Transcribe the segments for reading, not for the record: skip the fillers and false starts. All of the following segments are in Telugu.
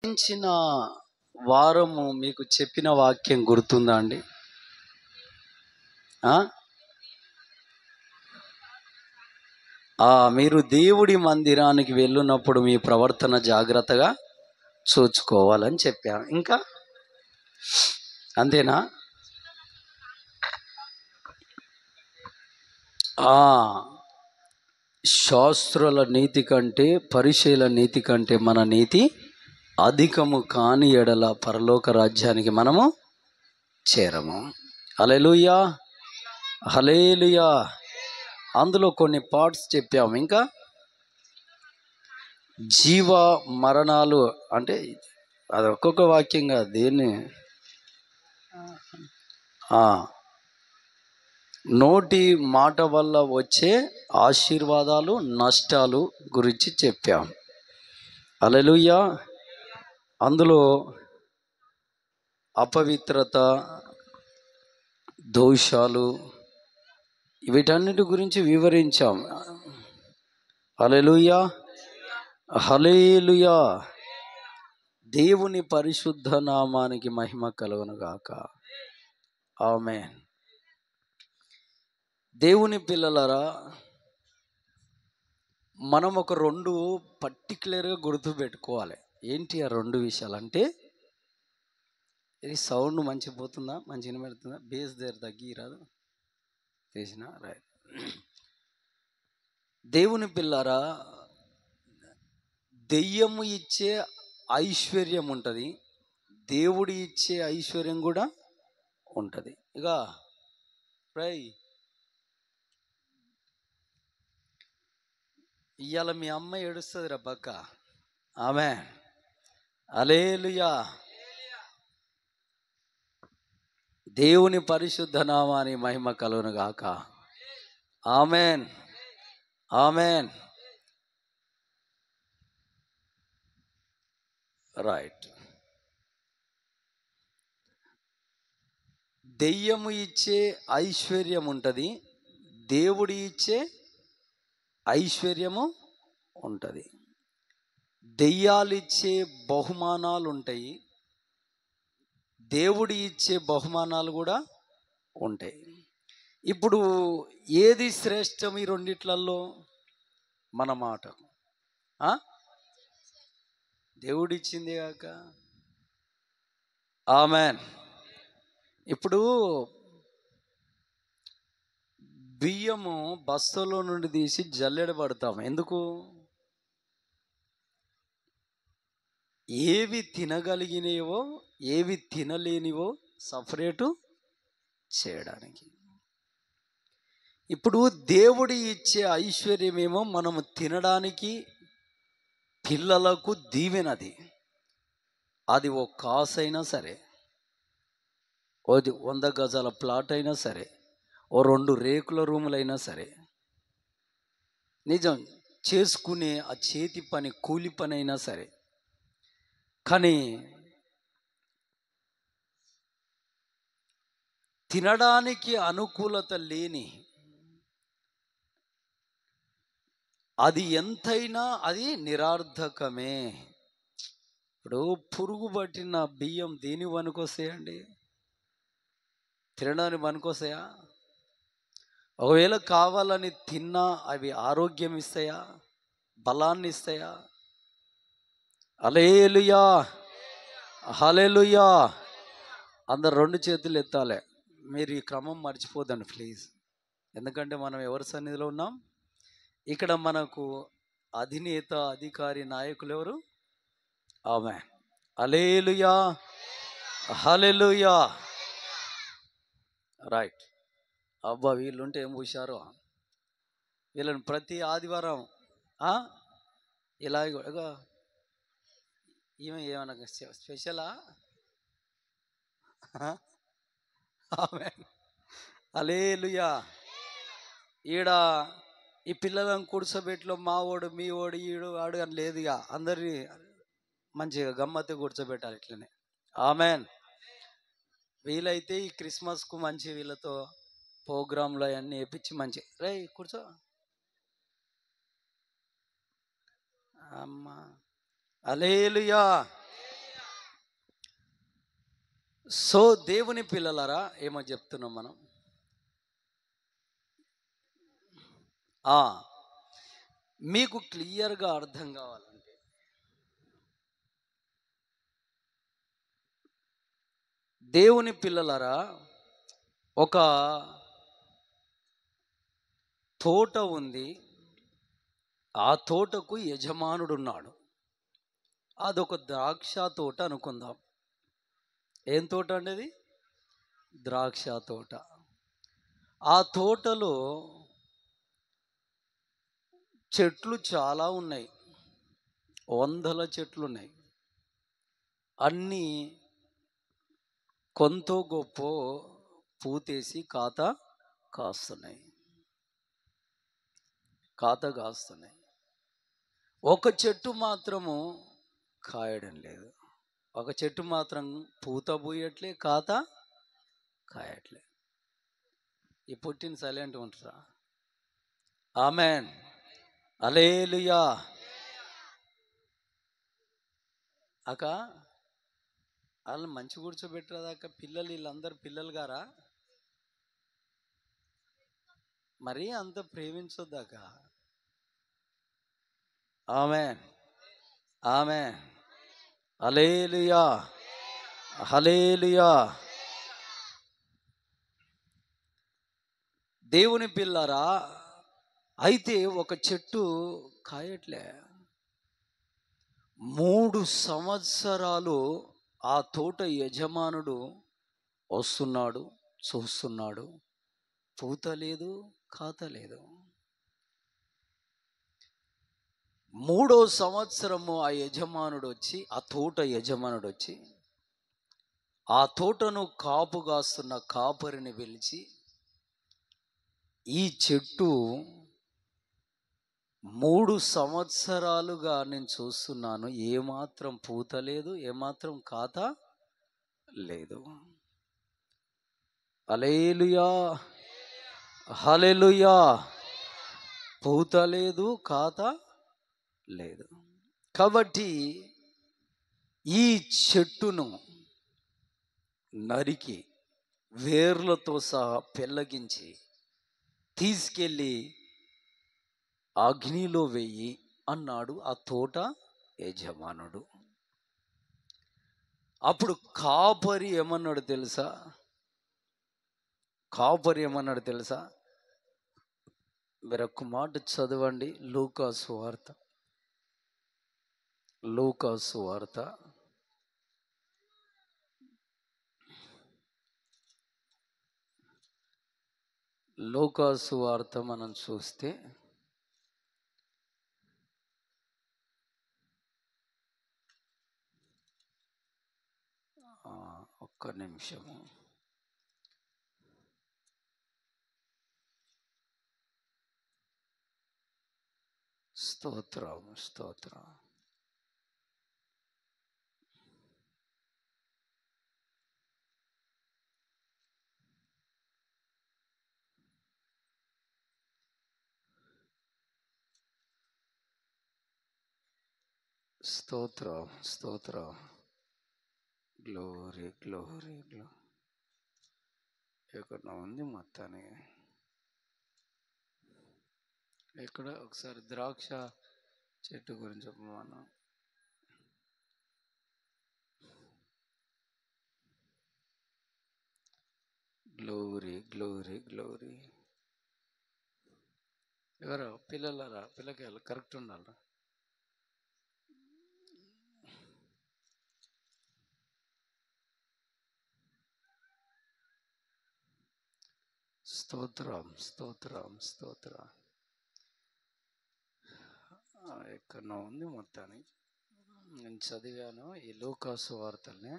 గతించిన వారము మీకు చెప్పిన వాక్యం గుర్తుందా అండి? మీరు దేవుడి మందిరానికి వెళ్ళినప్పుడు మీ ప్రవర్తన జాగ్రత్తగా చూసుకోవాలని చెప్పాను. ఇంకా అంతేనా? శాస్త్రుల నీతి కంటే పరిచయుల నీతి కంటే మన నీతి అధికము కాని ఎడల పరలోక రాజ్యానికి మనము చేరము. హల్లెలూయా, హల్లెలూయా. అందులో కొన్ని పార్ట్స్ చెప్పాము. ఇంకా జీవ మరణాలు అంటే అది ఒక్కొక్క వాక్యంగా దేన్ని నోటి మాట వల్ల వచ్చే ఆశీర్వాదాలు నష్టాలు గురించి చెప్పాం. హల్లెలూయా. అందులో అపవిత్రత, దోషాలు, వీటన్నిటి గురించి వివరించాం. హల్లెలూయా, హల్లెలూయా. దేవుని పరిశుద్ధ నామానికి మహిమ కలుగును గాక. ఆమేన్. దేవుని పిల్లలారా, మనం ఒక రెండు పర్టికులర్గా గుర్తుపెట్టుకోవాలి. ఏంటి ఆ రెండు విషయాలు అంటే, ఇది సౌండ్ మంచిగా పోతుందా, మంచిగా పెడుతుందా? బేస్ దగ్గర తగ్గి రాదు చేసిన రైట్. దేవుని పిల్లారా, దెయ్యము ఇచ్చే ఐశ్వర్యం ఉంటుంది, దేవుడు ఇచ్చే ఐశ్వర్యం కూడా ఉంటుంది. ఇక ఇవాళ మీ అమ్మ ఏడుస్తుంది రా పక్క. ఆమేన్, హల్లెలూయా. దేవుని పరిశుద్ధ నామాని మహిమ కలుగును గాక. ఆమేన్, ఆమేన్. రైట్. దెయ్యము ఇచ్చే ఐశ్వర్యం ఉంటుంది, దేవుడు ఇచ్చే ఐశ్వర్యము ఉంటుంది. దెయ్యాలు ఇచ్చే బహుమానాలు ఉంటాయి, దేవుడు ఇచ్చే బహుమానాలు కూడా ఉంటాయి. ఇప్పుడు ఏది శ్రేష్టం ఈ రెండిట్లలో? మన మాట దేవుడిచ్చింది కాక. ఆమేన్. ఇప్పుడు బియ్యము బస్తలో నుండి తీసి జల్లెడ పడతాం. ఎందుకు? ఏవి తినగలిగినవో ఏవి తినలేనివో సపరేటు చేయడానికి. ఇప్పుడు దేవుడు ఇచ్చే ఐశ్వర్యమేమో మనము తినడానికి, పిల్లలకు దీవెనది. అది ఓ కాసు అయినా సరే, ఓది 100 గజాల ప్లాట్ అయినా సరే, ఓ 2 రేకుల రూములైనా సరే, నిజం చేసుకునే ఆ చేతి పని, కూలి పని అయినా సరే. కానీ తినడానికి అనుకూలత లేని అది ఎంతైనా అది నిరర్థకమే. ఇప్పుడు పురుగు పట్టిన బియ్యం దేని పనికొస్తాయండి? తినడానికి పనికొస్తాయా? ఒకవేళ కావాలని తిన్నా అవి ఆరోగ్యం ఇస్తాయా, బలాన్ని ఇస్తాయా? హల్లెలూయా, హల్లెలూయా. అందరు 2 చేతులు ఎత్తాలి. మీరు ఈ క్రమం మర్చిపోదండి ప్లీజ్. ఎందుకంటే మనం ఎవరి సన్నిధిలో ఉన్నాం? ఇక్కడ మనకు అధినేత, అధికారి, నాయకులు ఎవరు? ఆమేన్, హల్లెలూయా, హల్లెలూయా. రైట్. అబ్బా, వీళ్ళుంటే ఏం పూశారో. వీళ్ళని ప్రతి ఆదివారం ఇలాగ ఏమన్నా స్పెషలా? ఆమేన్, హల్లెలూయా. ఈడ ఈ పిల్లలను కూర్చోబెట్లో మా ఓడు, మీ ఓడు, ఈడు వాడు అని లేదుగా. అందరినీ మంచిగా గమ్మత్తు కూర్చోబెట్టాలి ఇట్లనే. ఆమేన్. వీలైతే ఈ క్రిస్మస్కు మంచి వీళ్ళతో ప్రోగ్రాంలు అవన్నీ వేయించి మంచి రే కూర్చో అమ్మా. హల్లెలూయా. సో దేవుని పిల్లలారా, ఏమో చెప్తున్నాం మనం. మీకు క్లియర్గా అర్థం కావాలంటే, దేవుని పిల్లలారా, ఒక తోట ఉంది. ఆ తోటకు యజమానుడు ఉన్నాడు. అదొక ద్రాక్ష తోట అనుకుందాం. ఏం తోట అండి అది? ద్రాక్ష తోట. ఆ తోటలో చెట్లు చాలా ఉన్నాయి, వందల చెట్లు ఉన్నాయి. అన్నీ కొంత గొప్ప పూతేసి కాస్తున్నాయి. ఒక చెట్టు మాత్రము కాయడం లేదు. ఒక చెట్టు మాత్రం పూత పూయట్లే, కాయట్లే. ఈ పుట్టిన సైలెంట్ ఉంటారా? ఆమెన్, హల్లెలూయా. అక్క వాళ్ళని మంచి కూర్చోబెట్టరాదాక, పిల్లలు వీళ్ళందరూ పిల్లలు గారా? మరీ అంత ప్రేమించొద్దాక. ఆమెన్, ఆమెన్, హల్లెలూయా, హల్లెలూయా. దేవుని పిల్లరా, అయితే ఒక చెట్టు కాయట్లే. 3 సంవత్సరాలు ఆ తోట యజమానుడు వస్తున్నాడు, చూస్తున్నాడు, పూత లేదు, కాత లేదు. 3వ సంవత్సరము ఆ తోట యజమానుడు వచ్చి ఆ తోటను కాపు కాస్తున్న కాపరిని పిలిచి, ఈ చెట్టు 3 సంవత్సరాలుగా నేను చూస్తున్నాను, ఏమాత్రం పూత లేదు, ఏమాత్రం కాత లేదు. హల్లెలూయా, హల్లెలూయా. పూత లేదు, కాత లేదు. కాబట్టి ఈ చెట్టును నరికి వేర్లతో సహా పెళ్ళగించి తీసుకెళ్ళి అగ్నిలో వెయ్యి అన్నాడు ఆ తోట యజమానుడు. అప్పుడు కాపరి ఏమన్నాడు తెలుసా? మరొక మాట చదవండి, లూకాసు వార్త మనం చూస్తే ఒక్క నిమిషము. స్తోత్రం. స్తోత్రం. గ్లోరీ. ఎక్కడ ఉంది మొత్తాన్ని? ఎక్కడ? ఒకసారి ద్రాక్ష చెట్టు గురించి చెప్పమన్నా. గ్లోరీ. ఎవరు పిల్లకి కరెక్ట్ ఉండాలరా? స్తోత్రం. ఎక్కడో ఉంది మొత్తానికి. నేను చదివాను ఈ లూకాసు వార్తల్ని,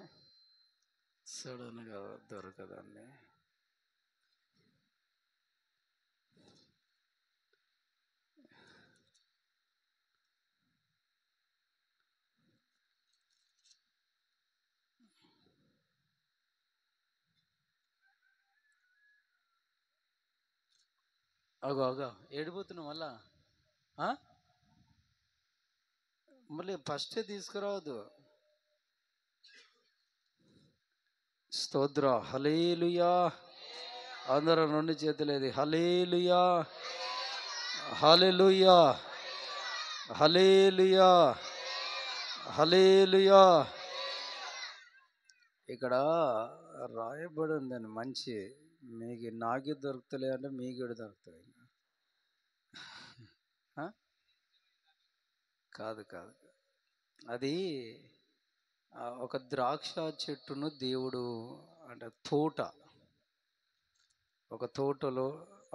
సడన్గా దొరకదండి. అగో ఏడిపోతున్నావు మళ్ళీ ఫస్టే తీసుకురావద్దు. స్తోత్ర. హల్లెలూయా. అందరూ రెండు చేతులేది. హల్లెలూయా, హల్లెలూయా, హల్లెలూయా, హల్లెలూయా. ఇక్కడ రాయబడి ఉందండి మంచి. మీకు నాకే దొరుకుతలే అంటే మీకు కూడా దొరుకుతాయి. కాదు కాదు, అది ఒక ద్రాక్ష చెట్టును దేవుడు అంటే ఒక తోటలో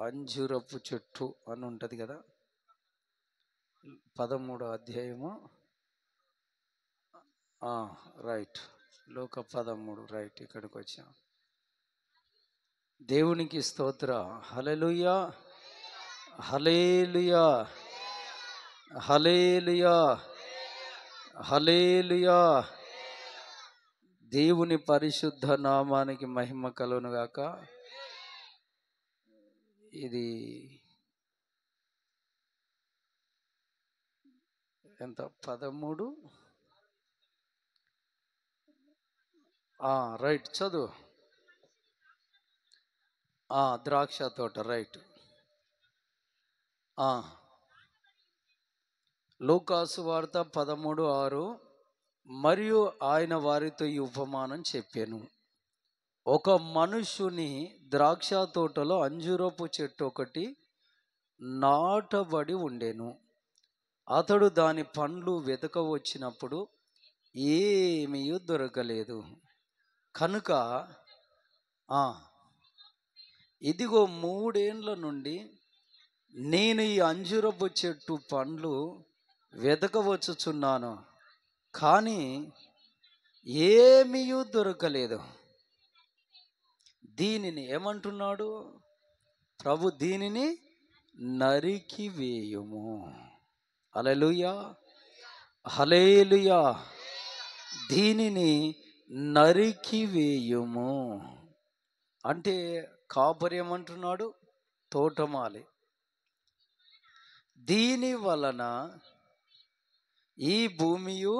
అంజూరపు చెట్టు అని ఉంటుంది కదా, 13వ అధ్యాయము. రైట్, లోక 13, రైట్. ఇక్కడికి వచ్చాం. దేవునికి స్తోత్ర. హల్లెలూయా, హల్లెలూయా, హల్లెలూయా, హల్లెలూయా. దేవుని పరిశుద్ధ నామానికి మహిమ కలుగును గాక. ఇది ఎంత? 13. రైట్, చదువు. ద్రాక్ష తోట, రైట్. లూకాసు వార్త 13:6. మరియు ఆయన వారితో ఈ ఉపమానం చెప్పాను. ఒక మనుషుని ద్రాక్ష తోటలో అంజూరపు చెట్టు ఒకటి నాటబడి ఉండెను. అతడు దాని పండ్లు వెతక వచ్చినప్పుడు ఏమీ దొరకలేదు. కనుక ఇదిగో 3 ఏండ్ల నుండి నేను ఈ అంజూరపు చెట్టు పండ్లు వెతకవచ్చుచున్నాను, కానీ ఏమీ దొరకలేదు. దీనిని ఏమంటున్నాడు ప్రభు? దీనిని నరికివేయుము. హల్లెలూయా, హల్లెలూయా. దీనిని నరికివేయుము అంటే కాపరి ఏమంటున్నాడు? తోటమాలి. దీని వలన ఈ భూమియు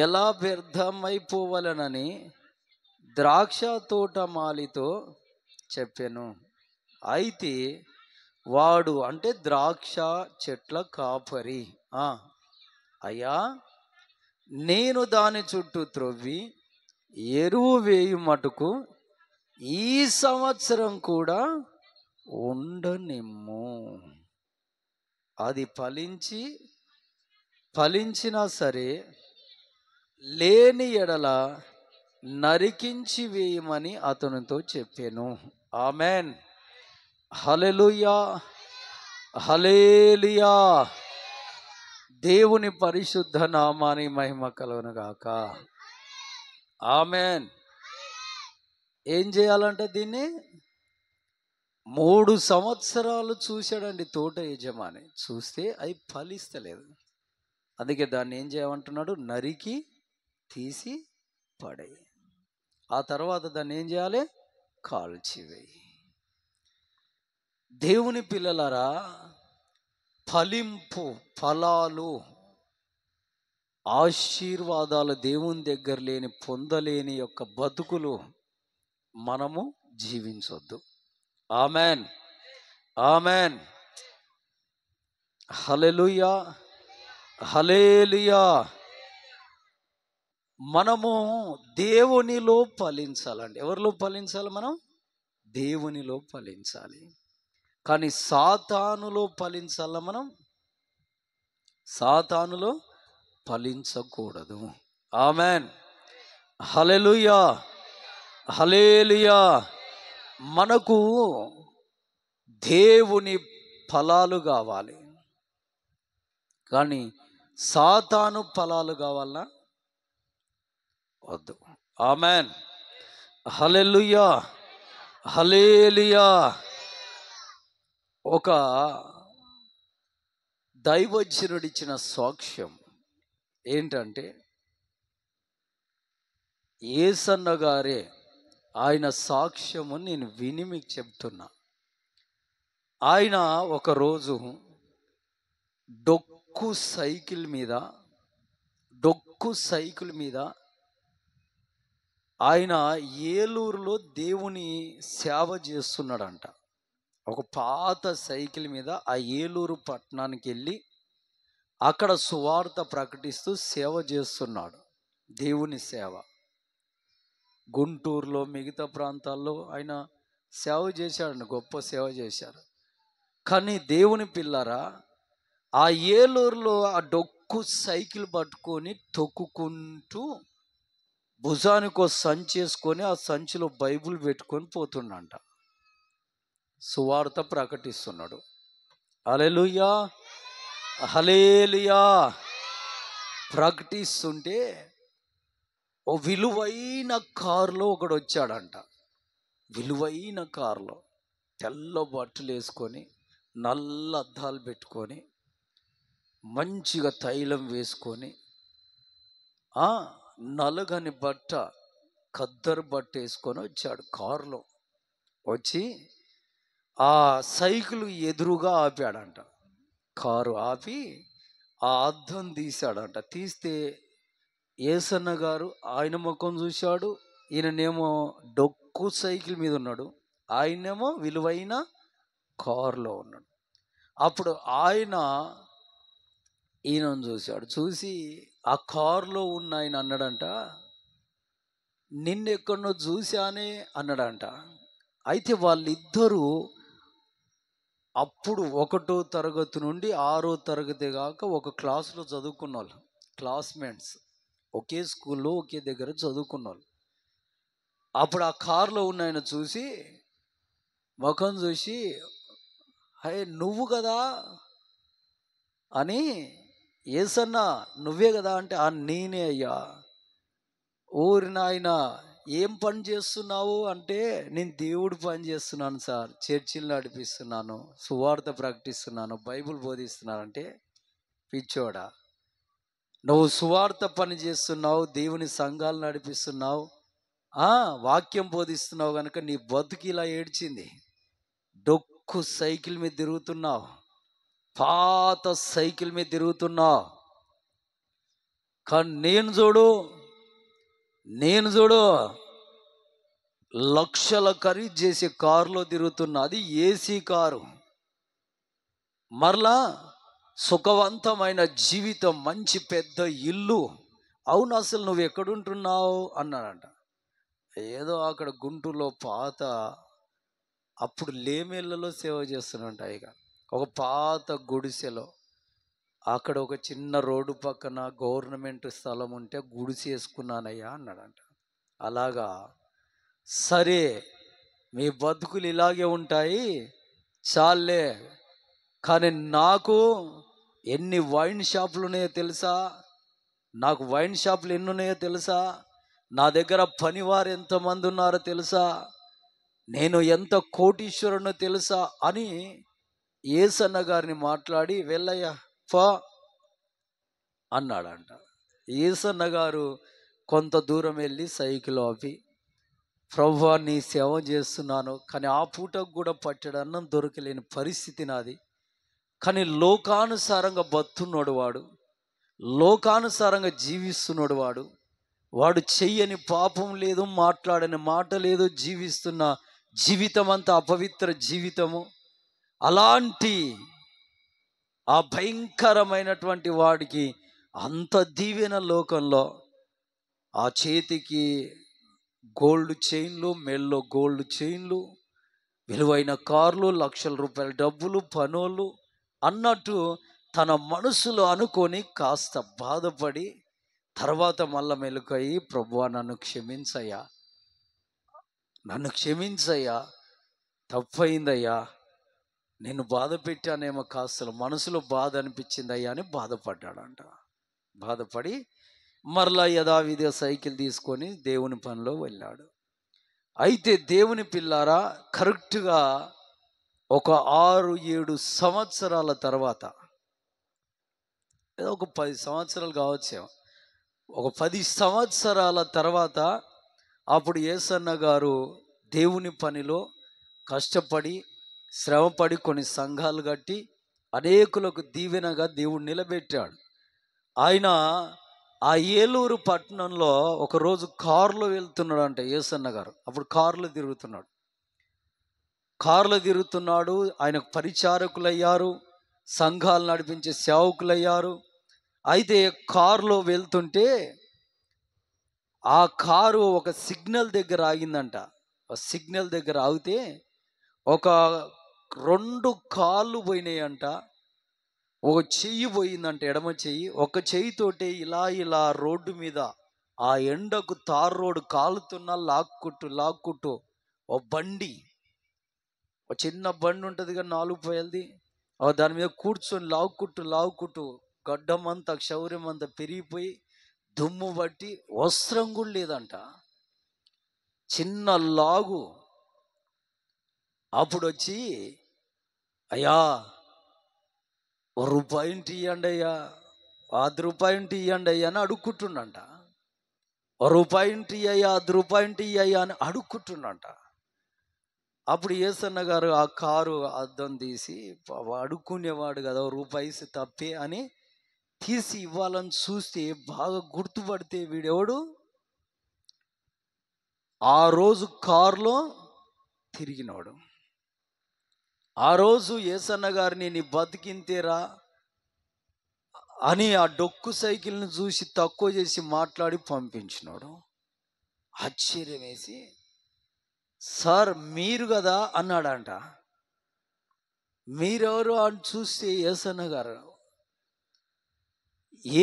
ఎలా వ్యర్థమైపోవలనని ద్రాక్ష తోటమాలితో చెప్పెను. అయితే వాడు అంటే ద్రాక్ష చెట్ల కాపరి, అయ్యా, నేను దాని చుట్టూ త్రవ్వి ఎరువు వేయు మటుకు ఈ సంవత్సరం కూడా ఉండనిమ్ము. అది ఫలించినా సరే లేని ఎడల నరికించి వేయమని అతనితో చెప్పాను. ఆమెన్. హల్లెలూయా, హల్లెలూయా. దేవుని పరిశుద్ధ నామానికి మహిమ కలుగును గాక. ఆమెన్. ఏం చేయాలంటే దీన్ని 3 సంవత్సరాలు చూశాడండి తోట యజమాని. చూస్తే అవి ఫలిస్తలేదు. అందుకే దాన్ని ఏం చేయమంటున్నాడు? నరికి తీసి పడేయి. ఆ తర్వాత దాన్ని ఏం చేయాలి? కాల్చివేయి. దేవుని పిల్లలారా, ఫలాలు, ఆశీర్వాదాలు దేవుని దగ్గర పొందలేని యొక్క బతుకులు మనము జీవించొద్దు. Amen, amen. హల్లెలూయా, హల్లెలూయా. మనము దేవునిలో ఫలించాలండి. ఎవరిలో ఫలించాలి? మనం దేవునిలో ఫలించాలి. కానీ సాతానులో ఫలించాల. మనం సాతానులో ఫలించకూడదు. ఆమెన్, హల్లెలూయా, హల్లెలూయా. మనకు దేవుని ఫలాలు కావాలి, కానీ సాతాను ఫలాలు కావాలన్నా వద్దు. ఆమెన్, హల్లెలూయా, హల్లెలూయా. ఒక దైవజనుడిచ్చిన సాక్ష్యం ఏంటంటే, యేసన్న గారే ఆయన సాక్ష్యము నేను విని మీకు చెప్తున్నా. ఆయన ఒకరోజు డొక్కు సైకిల్ మీద ఆయన ఏలూరులో దేవుని సేవ చేస్తున్నాడంట. ఒక పాత సైకిల్ మీద ఆ ఏలూరు పట్టణానికి వెళ్ళి అక్కడ సువార్త ప్రకటిస్తూ సేవ చేస్తున్నాడు. దేవుని సేవ. గుంటూరులో మిగతా ప్రాంతాల్లో ఆయన సేవ చేశాడండి, గొప్ప సేవ చేశారు. కానీ దేవుని పిల్లరా, ఆ ఏలూరులో ఆ డొక్కు సైకిల్ పట్టుకొని తొక్కుకుంటూ భుజానికి ఒక సంచి వేసుకొని ఆ సంచిలో బైబిల్ పెట్టుకొని పోతుండంట. సువార్త ప్రకటిస్తున్నాడు. హల్లెలూయా, హల్లెలూయా. ప్రకటిస్తుంటే ఓ విలువైన కారులో ఒకడు వచ్చాడంట. విలువైన కారులో తెల్ల బట్టలు వేసుకొని, నల్ల అద్దాలు పెట్టుకొని, మంచిగా తైలం వేసుకొని, నలుగని బట్ట, ఖద్దరు బట్ట వేసుకొని వచ్చాడు. కారులో వచ్చి ఆ సైకిల్ ఎదురుగా ఆపాడంట. కారు ఆపి ఆ అద్దం తీశాడంట. తీస్తే ఏసన్న గారు ఆయన ముఖం చూశాడు. ఈయననేమో డొక్కు సైకిల్ మీద ఉన్నాడు, ఆయనేమో విలువైన కారులో ఉన్నాడు. అప్పుడు ఈయనను చూశాడు. చూసి ఆ కారులో ఉన్న ఆయన అన్నాడంట, నిన్నెక్కడో చూశానే అన్నాడంట. అయితే వాళ్ళిద్దరూ అప్పుడు 1వ తరగతి నుండి 6వ తరగతి దాకా ఒక క్లాసులో చదువుకున్న వాళ్ళు, క్లాస్మేట్స్. ఒకే స్కూల్లో ఒకే దగ్గర చదువుకున్న వాళ్ళు. అప్పుడు ఆ కారులో ఉన్న ఆయన చూసి, ముఖం చూసి, హే నువ్వు కదా అని, ఏసన్నా నువ్వే కదా అంటే, నేనే అయ్యా. ఊరి నాయన ఏం పని చేస్తున్నావు అంటే, నేను దేవుడు పని చేస్తున్నాను సార్, చర్చిలు నడిపిస్తున్నాను, సువార్త ప్రకటిస్తున్నాను, బైబిల్ బోధిస్తున్నాను అంటే, పిచ్చోడా, నువ్వు సువార్త పని చేస్తున్నావు, దేవుని సంఘాలు నడిపిస్తున్నావు, వాక్యం బోధిస్తున్నావు కనుక నీ బతుకు ఇలా ఏడ్చింది. డొక్కు సైకిల్ మీద తిరుగుతున్నావు, పాత సైకిల్ మీద తిరుగుతున్నావు. కానీ నేను చూడు లక్షల ఖరీదు చేసే కారులో తిరుగుతున్నా, అది ఏసీ కారు. మరలా సుఖవంతమైన జీవితం, మంచి పెద్ద ఇల్లు. అవును, అసలు నువ్వు ఎక్కడుంటున్నావు అన్నాడంట. ఏదో అక్కడ గుంటూరులో పాత, అప్పుడు లేమేళ్లలో సేవ చేస్తున్నంట. ఇక ఒక పాత గుడిసెలో, అక్కడ ఒక చిన్న రోడ్డు పక్కన గవర్నమెంట్ స్థలం ఉంటే గుడిసె వేసుకున్నానయ్యా అన్నాడంట. అలాగా, సరే మీ బతుకులు ఇలాగే ఉంటాయి చాలే, కానీ నాకు ఎన్ని వైన్ షాపులు ఉన్నాయో తెలుసా, నాకు వైన్ షాపులు ఎన్ని ఉన్నాయో తెలుసా, నా దగ్గర పనివారు ఎంతమంది ఉన్నారో తెలుసా, నేను ఎంత కోటీశ్వరునో తెలుసా అని ఏసన్న గారిని మాట్లాడి, వెళ్ళయ్యా ఫా అన్నాడంట. ఏసన్న గారు కొంత దూరం వెళ్ళి సైకిల్ ఆపి, ప్రభువా నీ సేవ చేస్తున్నాను, కానీ ఆ పూటకు కూడా పట్టెడు అన్నం దొరకలేని పరిస్థితి నాది. కానీ లోకానుసారంగా బతున్నాడు వాడు, లోకానుసారంగా జీవిస్తున్నాడు వాడు చెయ్యని పాపం లేదు, మాట్లాడని మాట లేదు, జీవిస్తున్న జీవితం అంతా అపవిత్ర జీవితము. అలాంటి ఆ భయంకరమైనటువంటి వాడికి అంత దీవెన లోకంలో, ఆ చేతికి గోల్డ్ చైన్లు, మెల్లో గోల్డ్ చైన్లు, విలువైన కార్లు, లక్షల రూపాయల డబ్బులు, పనులు అన్నట్టు తన మనసులో అనుకొని కాస్త బాధపడి తర్వాత మళ్ళా మెలుకయి, ప్రభువా నన్ను క్షమించయ్యా, తప్పయిందయ్యా, నేను బాధ పెట్టానేమో, కాస్త మనసులో బాధ అనిపించిందయ్యా అని బాధపడ్డాడంట. బాధపడి మరలా యథావిధిగా సైకిల్ తీసుకొని దేవుని పనిలో వెళ్ళాడు. అయితే దేవుని పిల్లారా, కరెక్ట్గా ఒక 6-7 సంవత్సరాల తర్వాత, ఏదో ఒక 10 సంవత్సరాలు కావచ్చేమో, ఒక 10 సంవత్సరాల తర్వాత అప్పుడు ఏసన్న గారు దేవుని పనిలో కష్టపడి, శ్రమపడి, కొన్ని సంఘాలు కట్టి అనేకులకు దీవెనగా దేవుడు నిలబెట్టాడు. ఆయన ఆ ఏలూరు పట్టణంలో ఒకరోజు కారులో వెళ్తున్నాడు అంట యేసన్న గారు. అప్పుడు కారులో తిరుగుతున్నాడు. ఆయనకు పరిచారకులయ్యారు, సంఘాలు నడిపించే సేవకులయ్యారు. అయితే కారులో వెళ్తుంటే ఆ కారు ఒక సిగ్నల్ దగ్గర ఆగిందంట. సిగ్నల్ దగ్గర ఆగితే ఒక 2 కాళ్ళు పోయినాయంట. ఒక చెయ్యి పోయిందంట, ఎడమ చెయ్యి. ఒక చెయ్యితోటి ఇలా రోడ్డు మీద ఆ ఎండకు తార్ రోడ్డు కాలుతున్నా లాక్కుంటూ ఒక చిన్న బండి ఉంటుంది కదా, 4 పైలది. దాని మీద కూర్చొని లాక్కుంటూ గడ్డమంతా క్షౌర్యం అంతా పెరిగిపోయి దుమ్ము బట్టి వస్త్రం కూడా లేదంట, చిన్న లాగు. అప్పుడు వచ్చి, అయ్యా ₹1 ఇవ్వండి అయ్యా, ₹10 ఇవ్వండి అయ్యా అని అడుక్కుంటుండంట. ₹1 అయ్యా, ₹10 అయ్యా అని అడుక్కుంటుండంట. అప్పుడు యేసన్న గారు ఆ కారు అద్దం తీసి, అడుక్కునేవాడు కదా, ₹1 తప్పే అని తీసి ఇవ్వాలని చూస్తే బాగా గుర్తుపడితే వీడెవడు ఆ రోజు కారులో తిరిగినవాడు. ఆ రోజు యేసన్న గారిని నీ బతికింతేరా అని ఆ డొక్కు సైకిల్ని చూసి తక్కువ చేసి మాట్లాడి పంపించినాడు. ఆశ్చర్యం వేసి, సార్ మీరు కదా అన్నాడంట. మీరెవరు అని చూస్తే యేసన్న గారు,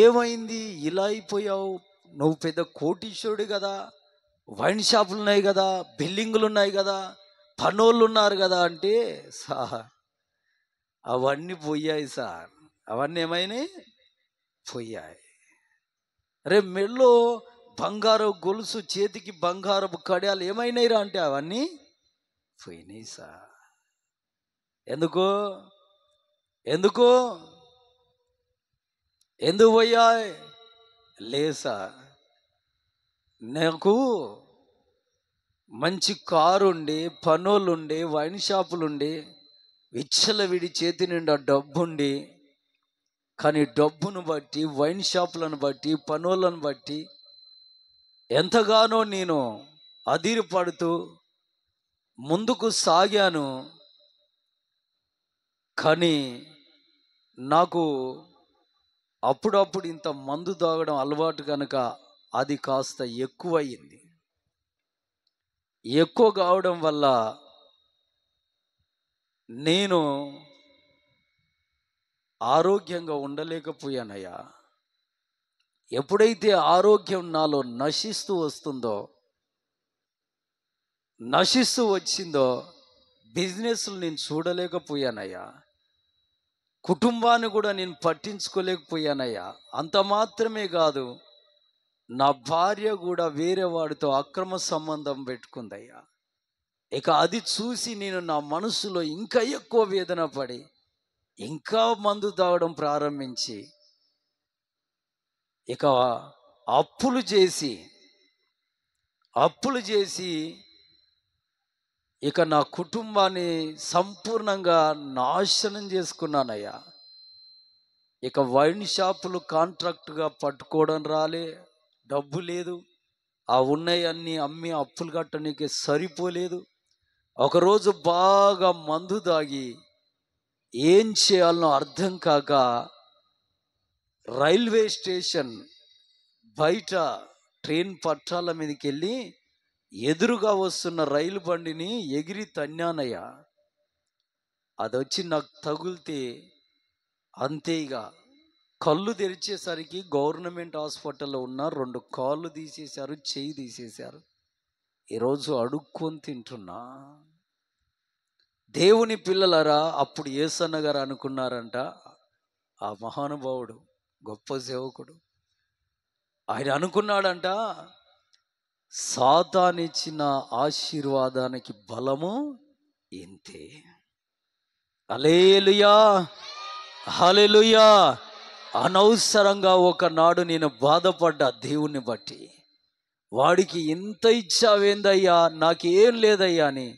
ఏమైంది ఇలా అయిపోయావు, నువ్వు పెద్ద కోటీశ్వరుడు కదా, వైన్ షాపులు ఉన్నాయి కదా, బిల్డింగులు ఉన్నాయి కదా, పనోళ్ళు ఉన్నారు కదా అంటే, సార్ అవన్నీ పోయాయి సార్, అవన్నీ ఏమైనాయి, పోయాయి. రేపు మెళ్ళో బంగారు గొలుసు, చేతికి బంగారపు కడియాలు ఏమైనాయిరా అంటే అవన్నీ పోయినాయి సార్. ఎందుకు పోయాయి? లేసా, నాకు మంచి కారుండి, పనోళ్ళుండి, వైన్ షాపులుండి, విచ్చలవిడి చేతి నిండా డబ్బుండి, కానీ డబ్బును బట్టి, వైన్ షాపులను బట్టి, పనోళ్ళను బట్టి ఎంతగానో నేను అదిరిపడుతూ ముందుకు సాగాను. కానీ నాకు అప్పుడప్పుడు ఇంత మందు తాగడం అలవాటు కనుక అది కాస్త ఎక్కువయింది. ఎక్కువ కావడం వల్ల నేను ఆరోగ్యంగా ఉండలేకపోయానయ్యా. ఎప్పుడైతే ఆరోగ్యం నాలో నశిస్తూ వచ్చిందో బిజినెస్లు నేను చూడలేకపోయానయ్యా, కుటుంబాన్ని కూడా నేను పట్టించుకోలేకపోయానయ్యా. అంత మాత్రమే కాదు, నా భార్య కూడా వేరే వాడితో అక్రమ సంబంధం పెట్టుకుందయ్యా. ఇక అది చూసి నేను నా మనసులో ఇంకా ఎక్కువ వేదన పడి ఇంకా మందు తాగడం ప్రారంభించి, ఇక అప్పులు చేసి ఇక నా కుటుంబాన్ని సంపూర్ణంగా నాశనం చేసుకున్నానయ్యా. ఇక వైన్ షాపులు కాంట్రాక్ట్గా పట్టుకోవడం రాలే, డబ్బు లేదు, ఆ ఉన్నాయన్నీ అమ్మి అప్పులు కట్టడానికి సరిపోలేదు. ఒకరోజు బాగా మందు తాగి ఏం చేయాలనో అర్థం కాక రైల్వే స్టేషన్ బయట ట్రైన్ పట్టాల మీదకి వెళ్ళి ఎదురుగా వస్తున్న రైలు బండిని ఎగిరి తన్నానయ్యా. అది వచ్చి నాకు తగులితే అంతేగా, కళ్ళు తెరిచేసరికి గవర్నమెంట్ హాస్పిటల్లో ఉన్న 2 కాళ్ళు తీసేశారు, చెయ్యి తీసేశారు. ఈరోజు అడుక్కొని తింటున్నా. దేవుని పిల్లలరా, అప్పుడు యేసన్న గారు అనుకున్నారంట, ఆ మహానుభావుడు, గొప్ప సేవకుడు, ఆయన అనుకున్నాడంట, సాతానిచ్చిన ఆశీర్వాదానికి బలము ఇంతే. హల్లెలూయా, హల్లెలూయా. అనవసరంగా ఒకనాడు నేను బాధపడ్డా దేవుణ్ణి బట్టి, వాడికి ఇంత ఇచ్చావేందయ్యా, నాకేం లేదయ్యా అని.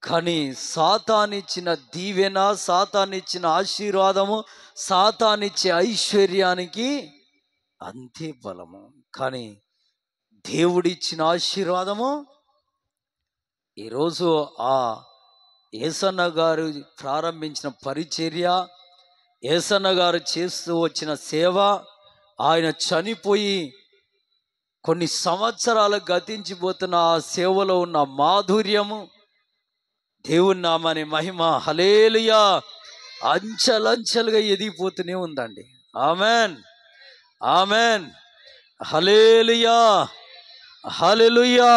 కానీ సాతానిచ్చిన దీవెన, సాతానిచ్చిన ఆశీర్వాదము, సాతానిచ్చే ఐశ్వర్యానికి అంతే బలము. కానీ దేవుడిచ్చిన ఆశీర్వాదము ఈరోజు ఆ యేసన్న గారు ప్రారంభించిన పరిచర్య, యేసన్న గారు చేస్తూ వచ్చిన సేవ, ఆయన చనిపోయి కొన్ని సంవత్సరాలు గతించిపోతున్న ఆ సేవలో ఉన్న మాధుర్యము, దేవుని నామని మహిమ, హల్లెలూయా, అంచెలంచెలుగా ఎదిగిపోతూనే ఉందండి. ఆమెన్, ఆమెన్, హల్లెలూయా, హల్లెలూయా.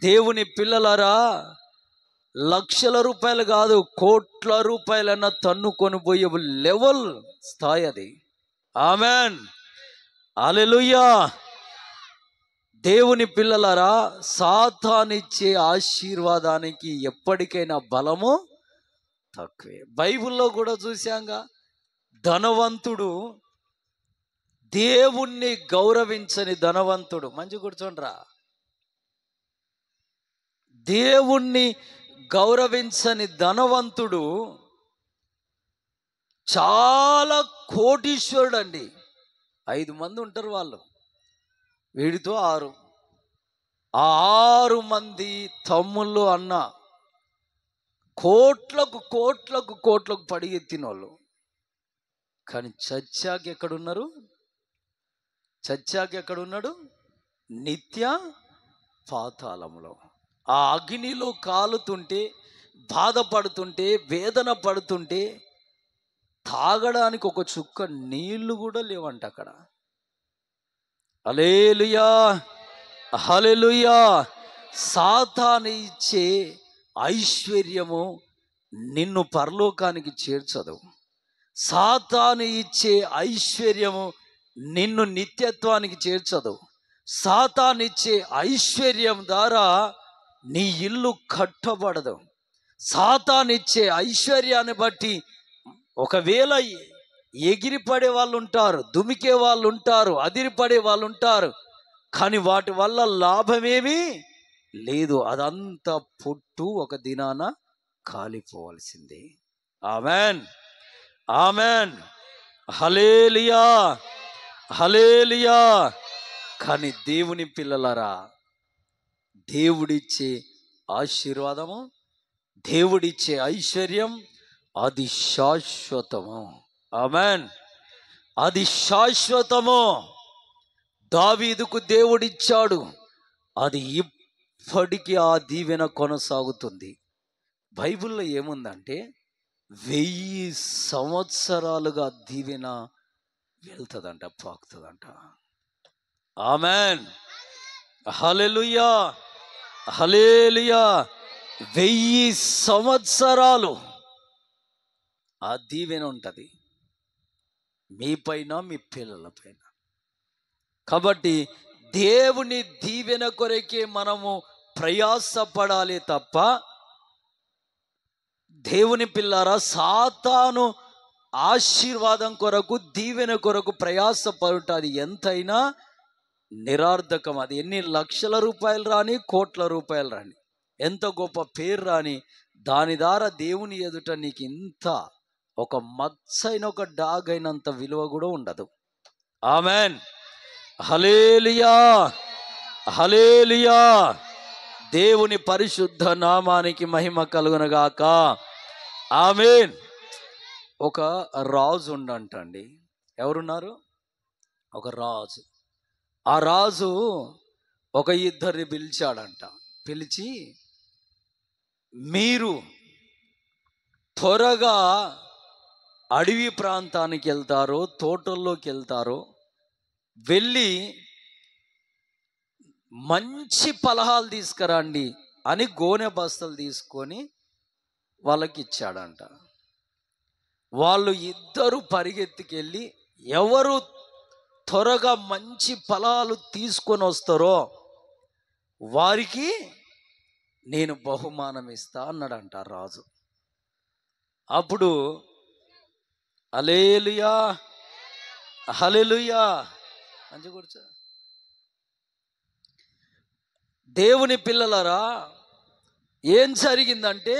దేవుని పిల్లలారా, లక్షల రూపాయలు కాదు, కోట్ల రూపాయలన్నా తన్నుకొని పోయే లెవెల్ స్థాయి అది. ఆమెన్, హల్లెలూయా. దేవుని పిల్లలారా, సాతానిచ్చే ఆశీర్వాదానికి ఎప్పటికైనా బలము తక్కువే. బైబిల్లో కూడా చూశాంగా, ధనవంతుడు, దేవుణ్ణి గౌరవించని ధనవంతుడు, మంచి కూర్చోండ్రా, దేవుణ్ణి గౌరవించని ధనవంతుడు చాలా కోటీశ్వరుడు అండి. 5 మంది ఉంటారు వాళ్ళు, వీడితో 6. ఆ 6 మంది తమ్ముళ్ళు అన్న కోట్లకు కోట్లకు కోట్లకు పడిగెత్తిన వాళ్ళు. కానీ చచ్చాక ఎక్కడున్నారు? చచ్చాక ఎక్కడున్నాడు? నిత్య పాతాళంలో. ఆ అగ్నిలో కాలుతుంటే, బాధపడుతుంటే, వేదన పడుతుంటే, తాగడానికి ఒక చుక్క నీళ్లు కూడా లేవంట అక్కడ. హల్లెలూయా, హల్లెలూయా. సాతాను ఇచ్చే ఐశ్వర్యము నిన్ను పరలోకానికి చేర్చదు. సాతాను ఇచ్చే ఐశ్వర్యము నిన్ను నిత్యత్వానికి చేర్చదు. సాతాను ఇచ్చే ఐశ్వర్యం ద్వారా నీ ఇల్లు కట్టబడదు. సాతాను ఇచ్చే ఐశ్వర్యాన్ని బట్టి ఒకవేళ ఎగిరిపడే వాళ్ళు ఉంటారు, దుమికే వాళ్ళు ఉంటారు, అదిరిపడే వాళ్ళు ఉంటారు, కానీ వాటి వల్ల లాభమేమీ లేదు. అదంతా పొట్టు ఒక దినాన కాలిపోవలసిందే. ఆమెన్, ఆమెన్, హల్లెలూయా, హల్లెలూయా. కానీ దేవుని పిల్లలారా, దేవుడిచ్చే ఆశీర్వాదము, దేవుడిచ్చే ఐశ్వర్యం అది శాశ్వతము. ఆమెన్, అది శాశ్వతము. దావీదుకు దేవుడిచ్చాడు, అది ఇప్పటికీ ఆ దీవెన కొనసాగుతుంది. బైబిల్లో ఏముందంటే 1000 సంవత్సరాలుగా దీవెన వెళ్తుందంట, పాకుతుందంట. ఆమెన్, హల్లెలూయా, హల్లెలూయా. 1000 సంవత్సరాలు ఆ దీవెన ఉంటుంది మీ పైన, మీ పిల్లల పైన. కాబట్టి దేవుని దీవెన కొరకే మనము ప్రయాసపడాలి తప్ప, దేవుని పిల్లారా, సాతాను ఆశీర్వాదం కొరకు, దీవెన కొరకు ప్రయాసపడుట అది ఎంతైనా నిరార్థకం. అది ఎన్ని లక్షల రూపాయలు రాని, కోట్ల రూపాయలు రాని, ఎంత గొప్ప పేరు రాని, దాని ద్వారా దేవుని ఎదుట నీకు ఇంత ఒక మచ్చైన, ఒక డాగ్ అయినంత విలువ కూడా ఉండదు. ఆమెన్, హల్లెలూయా, హల్లెలూయా. దేవుని పరిశుద్ధ నామానికి మహిమ కలుగునగాక. ఆమెన్. ఒక రాజు ఉండంటండి. ఎవరున్నారు? ఒక రాజు. ఆ రాజు ఒక 2 పిలిచాడంట. పిలిచి, మీరు త్వరగా అడవి ప్రాంతానికి వెళ్తారో, తోటల్లోకి వెళ్తారో, వెళ్ళి మంచి ఫలహాలు తీసుకురండి అని గోనె బస్తలు తీసుకొని వాళ్ళకి ఇచ్చాడంట. వాళ్ళు 2 పరిగెత్తుకెళ్ళి, ఎవరు త్వరగా మంచి ఫలాలు తీసుకొని వస్తారో వారికి నేను బహుమానం ఇస్తా అన్నాడంట రాజు. అప్పుడు హల్లెలూయా, హల్లెలూయా. మంచి కూర్చో. దేవుని పిల్లలారా, ఏం జరిగిందంటే,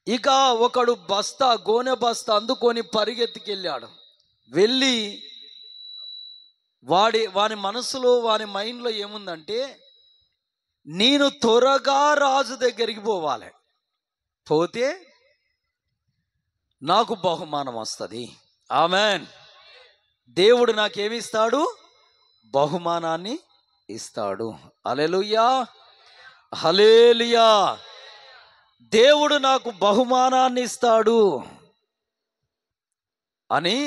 ఇక ఒకడు గోనె బస్తా అందుకొని పరిగెత్తుకెళ్ళాడు. వెళ్ళి వాని మనసులో వాని మైండ్లో ఏముందంటే, నేను త్వరగా రాజు దగ్గరికి పోవాలి, పోతే నాకు బహుమానం వస్తుంది. ఆమెన్. దేవుడు నాకేమిస్తాడు? బహుమానాన్ని ఇస్తాడు. హల్లెలూయా, హల్లెలూయా. దేవుడు నాకు బహుమానాన్ని ఇస్తాడు అని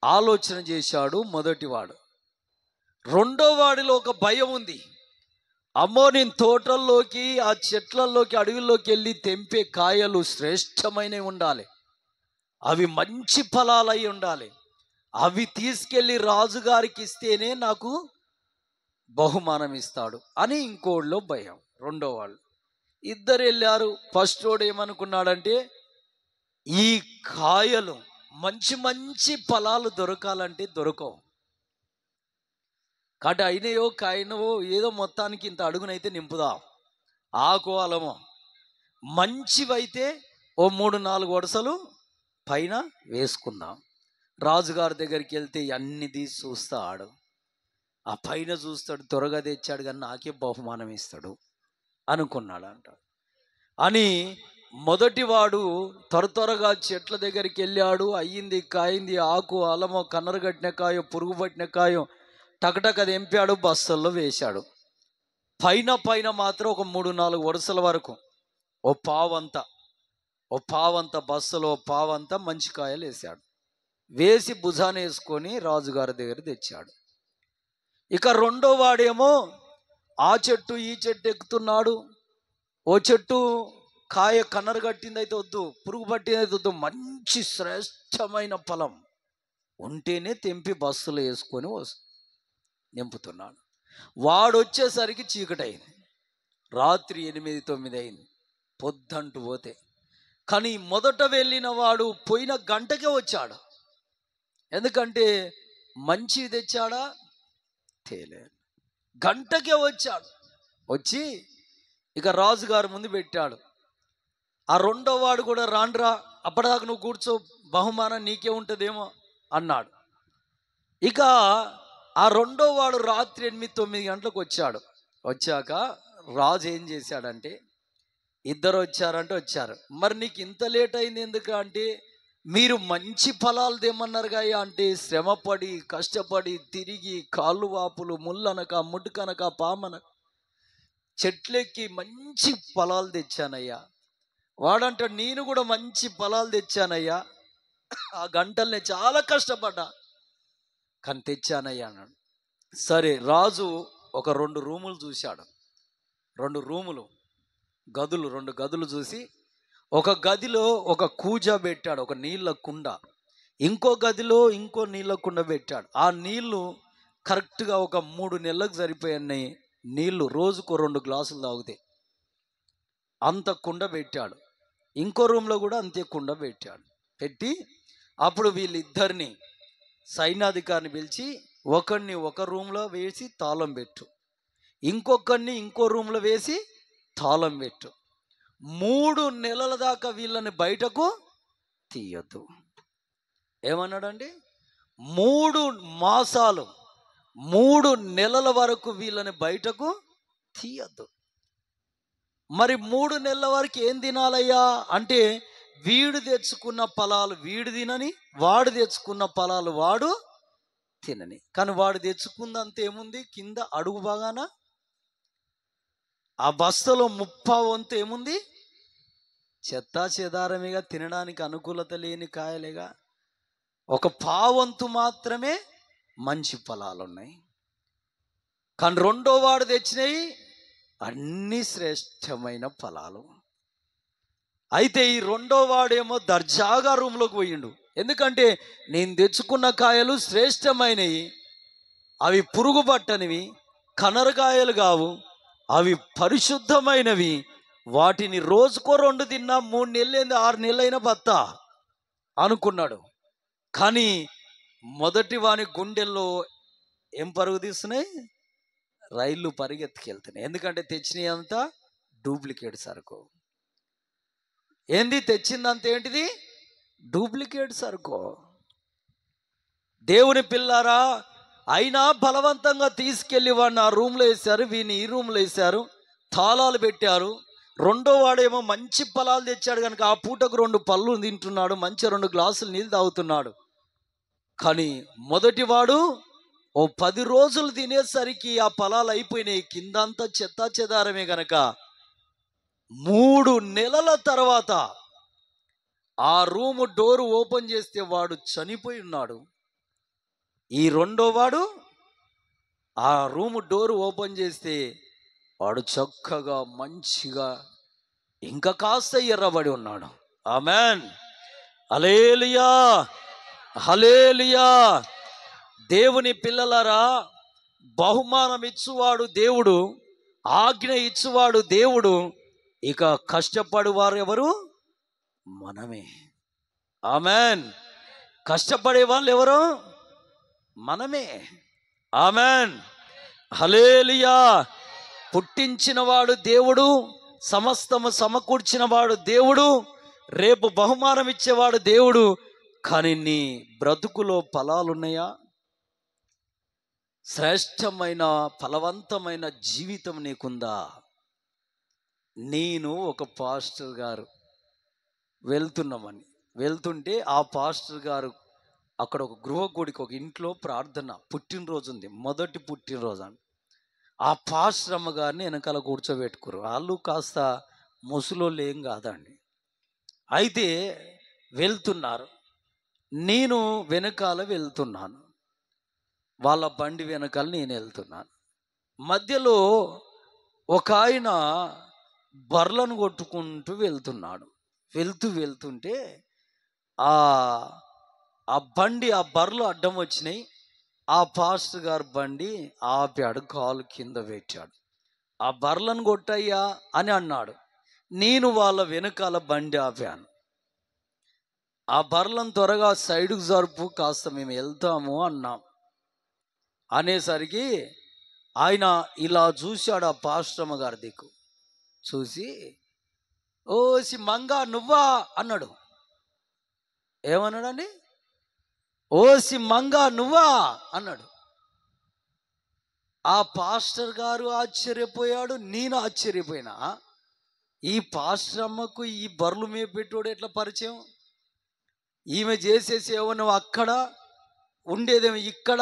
ఆలోచన చేశాడు మొదటివాడు. రెండో వాడిలో ఒక భయం ఉంది. అమ్మో, నేను తోటల్లోకి, ఆ చెట్లలోకి, అడవిలోకి వెళ్ళి తెంపే కాయలు శ్రేష్టమైనవి ఉండాలి, అవి మంచి ఫలాలు అయి ఉండాలి, అవి తీసుకెళ్ళి రాజుగారికి ఇస్తేనే నాకు బహుమానం ఇస్తాడు అని ఇంకోళ్ళలో భయం. రెండో వాళ్ళు ఇద్దరు వెళ్ళారు. ఫస్ట్ రోడ్ ఏమనుకున్నాడంటే, ఈ కాయలు మంచి మంచి ఫలాలు దొరకాలంటే దొరకవు, కాబట్టి అయినయో కాయనవో ఏదో మొత్తానికి ఇంత అడుగునైతే నింపుదాం, ఆకు అలమో మంచివైతే ఓ 3-4 వరుసలు పైన వేసుకుందాం. రాజుగారి దగ్గరికి వెళ్తే అన్ని తీసి చూస్తాడు, ఆ పైన చూస్తాడు, త్వరగా తెచ్చాడు కానీ నాకే బహుమానం ఇస్తాడు అనుకున్నాడు అంట. అని మొదటివాడు త్వరగా చెట్ల దగ్గరికి వెళ్ళాడు. అయ్యింది, కాయింది, ఆకు అలమో, కన్నరగట్టిన కాయో, పురుగు పట్టిన కాయో టకటక తెంపాడు, బస్తల్లో వేశాడు. పైన మాత్రం ఒక 3-4 వరుసల వరకు ఓ పావంత బస్తలో పావంతా మంచి కాయలు వేశాడు. వేసి భుజాన వేసుకొని రాజుగారి దగ్గర తెచ్చాడు. ఇక రెండో వాడేమో ఆ చెట్టు ఈ చెట్టు ఎక్కుతున్నాడు. ఓ చెట్టు కాయ కన్నరు కట్టిందైతే వద్దు, పురుగు పట్టిందైతే వద్దు, మంచి శ్రేష్టమైన ఫలం ఉంటేనే తెంపి బస్సులో వేసుకొని నింపుతున్నాడు. వాడు వచ్చేసరికి చీకటి అయింది, రాత్రి 8-9 అయింది, పొద్దంటూ పోతే. కానీ మొదట వెళ్ళిన వాడు పోయిన గంటకే వచ్చాడు. ఎందుకంటే మంచి తెచ్చాడా? తేలే, గంటకే వచ్చాడు. వచ్చి ఇక రాజుగారి ముందు పెట్టాడు. ఆ రెండో వాడు కూడా, రాండ్రా, అప్పటిదాకా నువ్వు కూర్చో, బహుమానం నీకే ఉంటుందేమో అన్నాడు. ఇక ఆ రెండో వాడు రాత్రి 8-9 గంటలకు వచ్చాడు. వచ్చాక రాజు ఏం చేశాడంటే, ఇద్దరు వచ్చారంటే వచ్చారు, మరి నీకు ఇంత లేట్ అయింది ఎందుకు అంటే, మీరు మంచి ఫలాలు తెమ్మన్నారుగా అంటే, శ్రమపడి కష్టపడి తిరిగి కాళ్ళు వాపులు, ముళ్ళనక, ముట్టుకనక, పామనక చెట్లెక్కి మంచి ఫలాలు తెచ్చానయ్యా. వాడంట, నేను కూడా మంచి ఫలాలు తెచ్చానయ్యా, ఆ గంటల్నే చాలా కష్టపడ్డా కానీ తెచ్చానయ్యా అన్నాడు. సరే, రాజు ఒక 2 రూములు చూశాడు. 2 గదులు చూసి, ఒక గదిలో ఒక కూజ పెట్టాడు, ఒక నీళ్ళ కుండ. ఇంకో గదిలో ఇంకో నీళ్ళ కుండ పెట్టాడు. ఆ నీళ్లు కరెక్ట్గా ఒక 3 నెలలకు సరిపోయాయి నీళ్లు, రోజుకో 2 గ్లాసులు తాగుతాయి, అంత కుండ పెట్టాడు. ఇంకో రూమ్లో కూడా అంతే కుండ పెట్టి అప్పుడు వీళ్ళిద్దరిని, సైన్యాధికారిని పిలిచి, ఒకరిని ఒక రూమ్లో వేసి తాళం పెట్టు, ఇంకొకరిని ఇంకో రూమ్లో వేసి తాళం పెట్టు, 3 నెలల దాకా వీళ్ళని బయటకు తీయొద్దు. ఏమన్నాడండి? 3 మాసాలు, 3 నెలల వరకు వీళ్ళని బయటకు తీయొద్దు. మరి 3 నెలల వరకు ఏం తినాలయ్యా అంటే, వీడు తెచ్చుకున్న ఫలాలు వీడు తినని, వాడు తెచ్చుకున్న ఫలాలు వాడు తినని. కానీ వాడు తెచ్చుకుందంత ఏముంది? కింద అడుగు బాగాన ఆ బస్తలో 30 వంతు ఏముంది? చెత్తా చెదారమేగా, తినడానికి అనుకూలత లేని కాయలేగా. ఒక 1/4 వంతు మాత్రమే మంచి ఫలాలు ఉన్నాయి. కానీ రెండో వాడు తెచ్చినవి అన్ని శ్రేష్టమైన ఫలాలు. అయితే ఈ రెండో వాడేమో దర్జాగా రూమ్లోకి పోయిండు. ఎందుకంటే, నేను తెచ్చుకున్న కాయలు శ్రేష్టమైనవి, అవి పురుగు పట్టనివి, కనరకాయలు కావు, అవి పరిశుద్ధమైనవి, వాటిని రోజుకో 2 తిన్నా 3 నెలలైంది, 6 నెలలైన బత్తా అనుకున్నాడు. కానీ మొదటి వాని గుండెల్లో ఏం పరుగు తీస్తున్నాయి? రైళ్ళు పరిగెత్తుకెళ్తున్నాయి. ఎందుకంటే తెచ్చినవి అంతా డూప్లికేట్ సరుకు. ఏంది తెచ్చిందంత? ఏంటిది? డూప్లికేట్ సరుకు. దేవుని పిల్లారా, అయినా బలవంతంగా తీసుకెళ్ళి వాడిని ఆ రూమ్లో వేశారు, వీని ఈ రూమ్లో వేశారు, తాళాలు పెట్టారు. రెండో వాడేమో మంచి ఫలాలు తెచ్చాడు కనుక ఆ పూటకు 2 పళ్ళు తింటున్నాడు, మంచి 2 గ్లాసులు నీళ్ళు తాగుతున్నాడు. కానీ మొదటివాడు ఓ 10 రోజులు తినేసరికి ఆ ఫలాలు అయిపోయినాయి, కిందంతా చెత్తా చెదారమే గనక 3 నెలల తర్వాత ఆ రూము డోరు ఓపెన్ చేస్తే వాడు చనిపోయి ఉన్నాడు. ఈ రెండో వాడు ఆ రూము డోరు ఓపెన్ చేస్తే వాడు చక్కగా మంచిగా ఇంకా కాస్త ఎర్రబడి ఉన్నాడు. ఆమెన్, హల్లెలూయా, హల్లెలూయా. దేవుని పిల్లలారా, బహుమానం ఇచ్చువాడు దేవుడు, ఆజ్ఞ ఇచ్చువాడు దేవుడు. ఇక కష్టపడు వారు ఎవరు? మనమే. ఆమెన్. కష్టపడే వాళ్ళు ఎవరు? మనమే. ఆమెన్, హల్లెలూయా. పుట్టించిన వాడు దేవుడు, సమస్తము సమకూర్చిన వాడు దేవుడు, రేపు బహుమానం ఇచ్చేవాడు దేవుడు. కానీ నీ బ్రతుకులో ఫలాలున్నాయా? శ్రేష్టమైన ఫలవంతమైన జీవితం నీకుందా? నేను ఒక పాస్టర్ గారు వెళ్తుంటే ఆ పాస్టర్ గారు అక్కడ ఒక గృహగుడికి ఒక ఇంట్లో ప్రార్థన, పుట్టినరోజు ఉంది, మొదటి పుట్టినరోజు అని. ఆ పాస్టర్ అమ్మ గారిని వెనకాల కూర్చోబెట్టుకురు. వాళ్ళు కాస్త ముసలోళ్ళు ఏం కాదండి. అయితే వెళ్తున్నారు, నేను వెనకాల వెళ్తున్నాను, వాళ్ళ బండి వెనకాల నేను వెళ్తున్నాను. మధ్యలో ఒక ఆయన బర్లను కొట్టుకుంటూ వెళ్తున్నాడు. వెళ్తుంటే ఆ బండి, ఆ బర్రెలు అడ్డం వచ్చినాయి. ఆ పాస్టర్ గారు బండి ఆపాడు, కాలు కింద పెట్టాడు. ఆ బర్రెలను కొట్టయ్యా అని అన్నాడు. నేను వాళ్ళ వెనకాల బండి ఆపాను. ఆ బర్రెలను త్వరగా సైడ్కు జరుపు, కాస్త మేము వెళ్తాము అన్నాం. అనేసరికి ఆయన ఇలా చూశాడు, ఆ పాస్టమ్మ గారి దిక్కు చూసి, ఓసి మంగా నువ్వా అన్నాడు. ఏమన్నాడండి? ఓసి మంగా నువ్వా అన్నాడు. ఆ పాస్టర్ గారు ఆశ్చర్యపోయాడు, నేను ఆశ్చర్యపోయినా. ఈ పాస్టర్ అమ్మకు ఈ బర్రెలు మేపెట్టోడు ఎట్లా పరిచయం? ఈమె చేసే సేవ నువ్వు అక్కడ, ఉండేదేమో ఇక్కడ.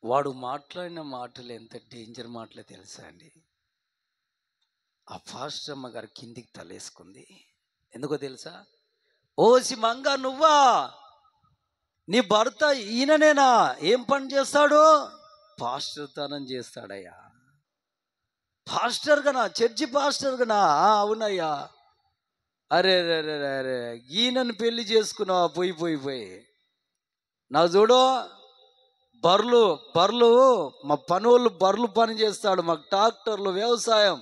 వాడు మాట్లాడిన మాటలు ఎంత డేంజర్ మాటలే తెలుసా అండి? ఆ పాస్టర్ అమ్మ గారు కిందికి తలేసుకుంది. ఎందుకో తెలుసా? ఓసి మంగ నువ్వా, నీ భర్త ఈయననేనా? ఏం పని చేస్తాడు? పాస్టర్ తనం చేస్తాడయ్యా. పాస్టర్ గనా? చర్చి పాస్టర్ గనా? అవునయ్యా. అరే రే అరే, ఈయనను పెళ్లి చేసుకున్నావా? పోయి నా చూడు, బర్రెలు మా పనులు బర్రెలు పని చేస్తాడు, మాకు ట్రాక్టర్లు, వ్యవసాయం.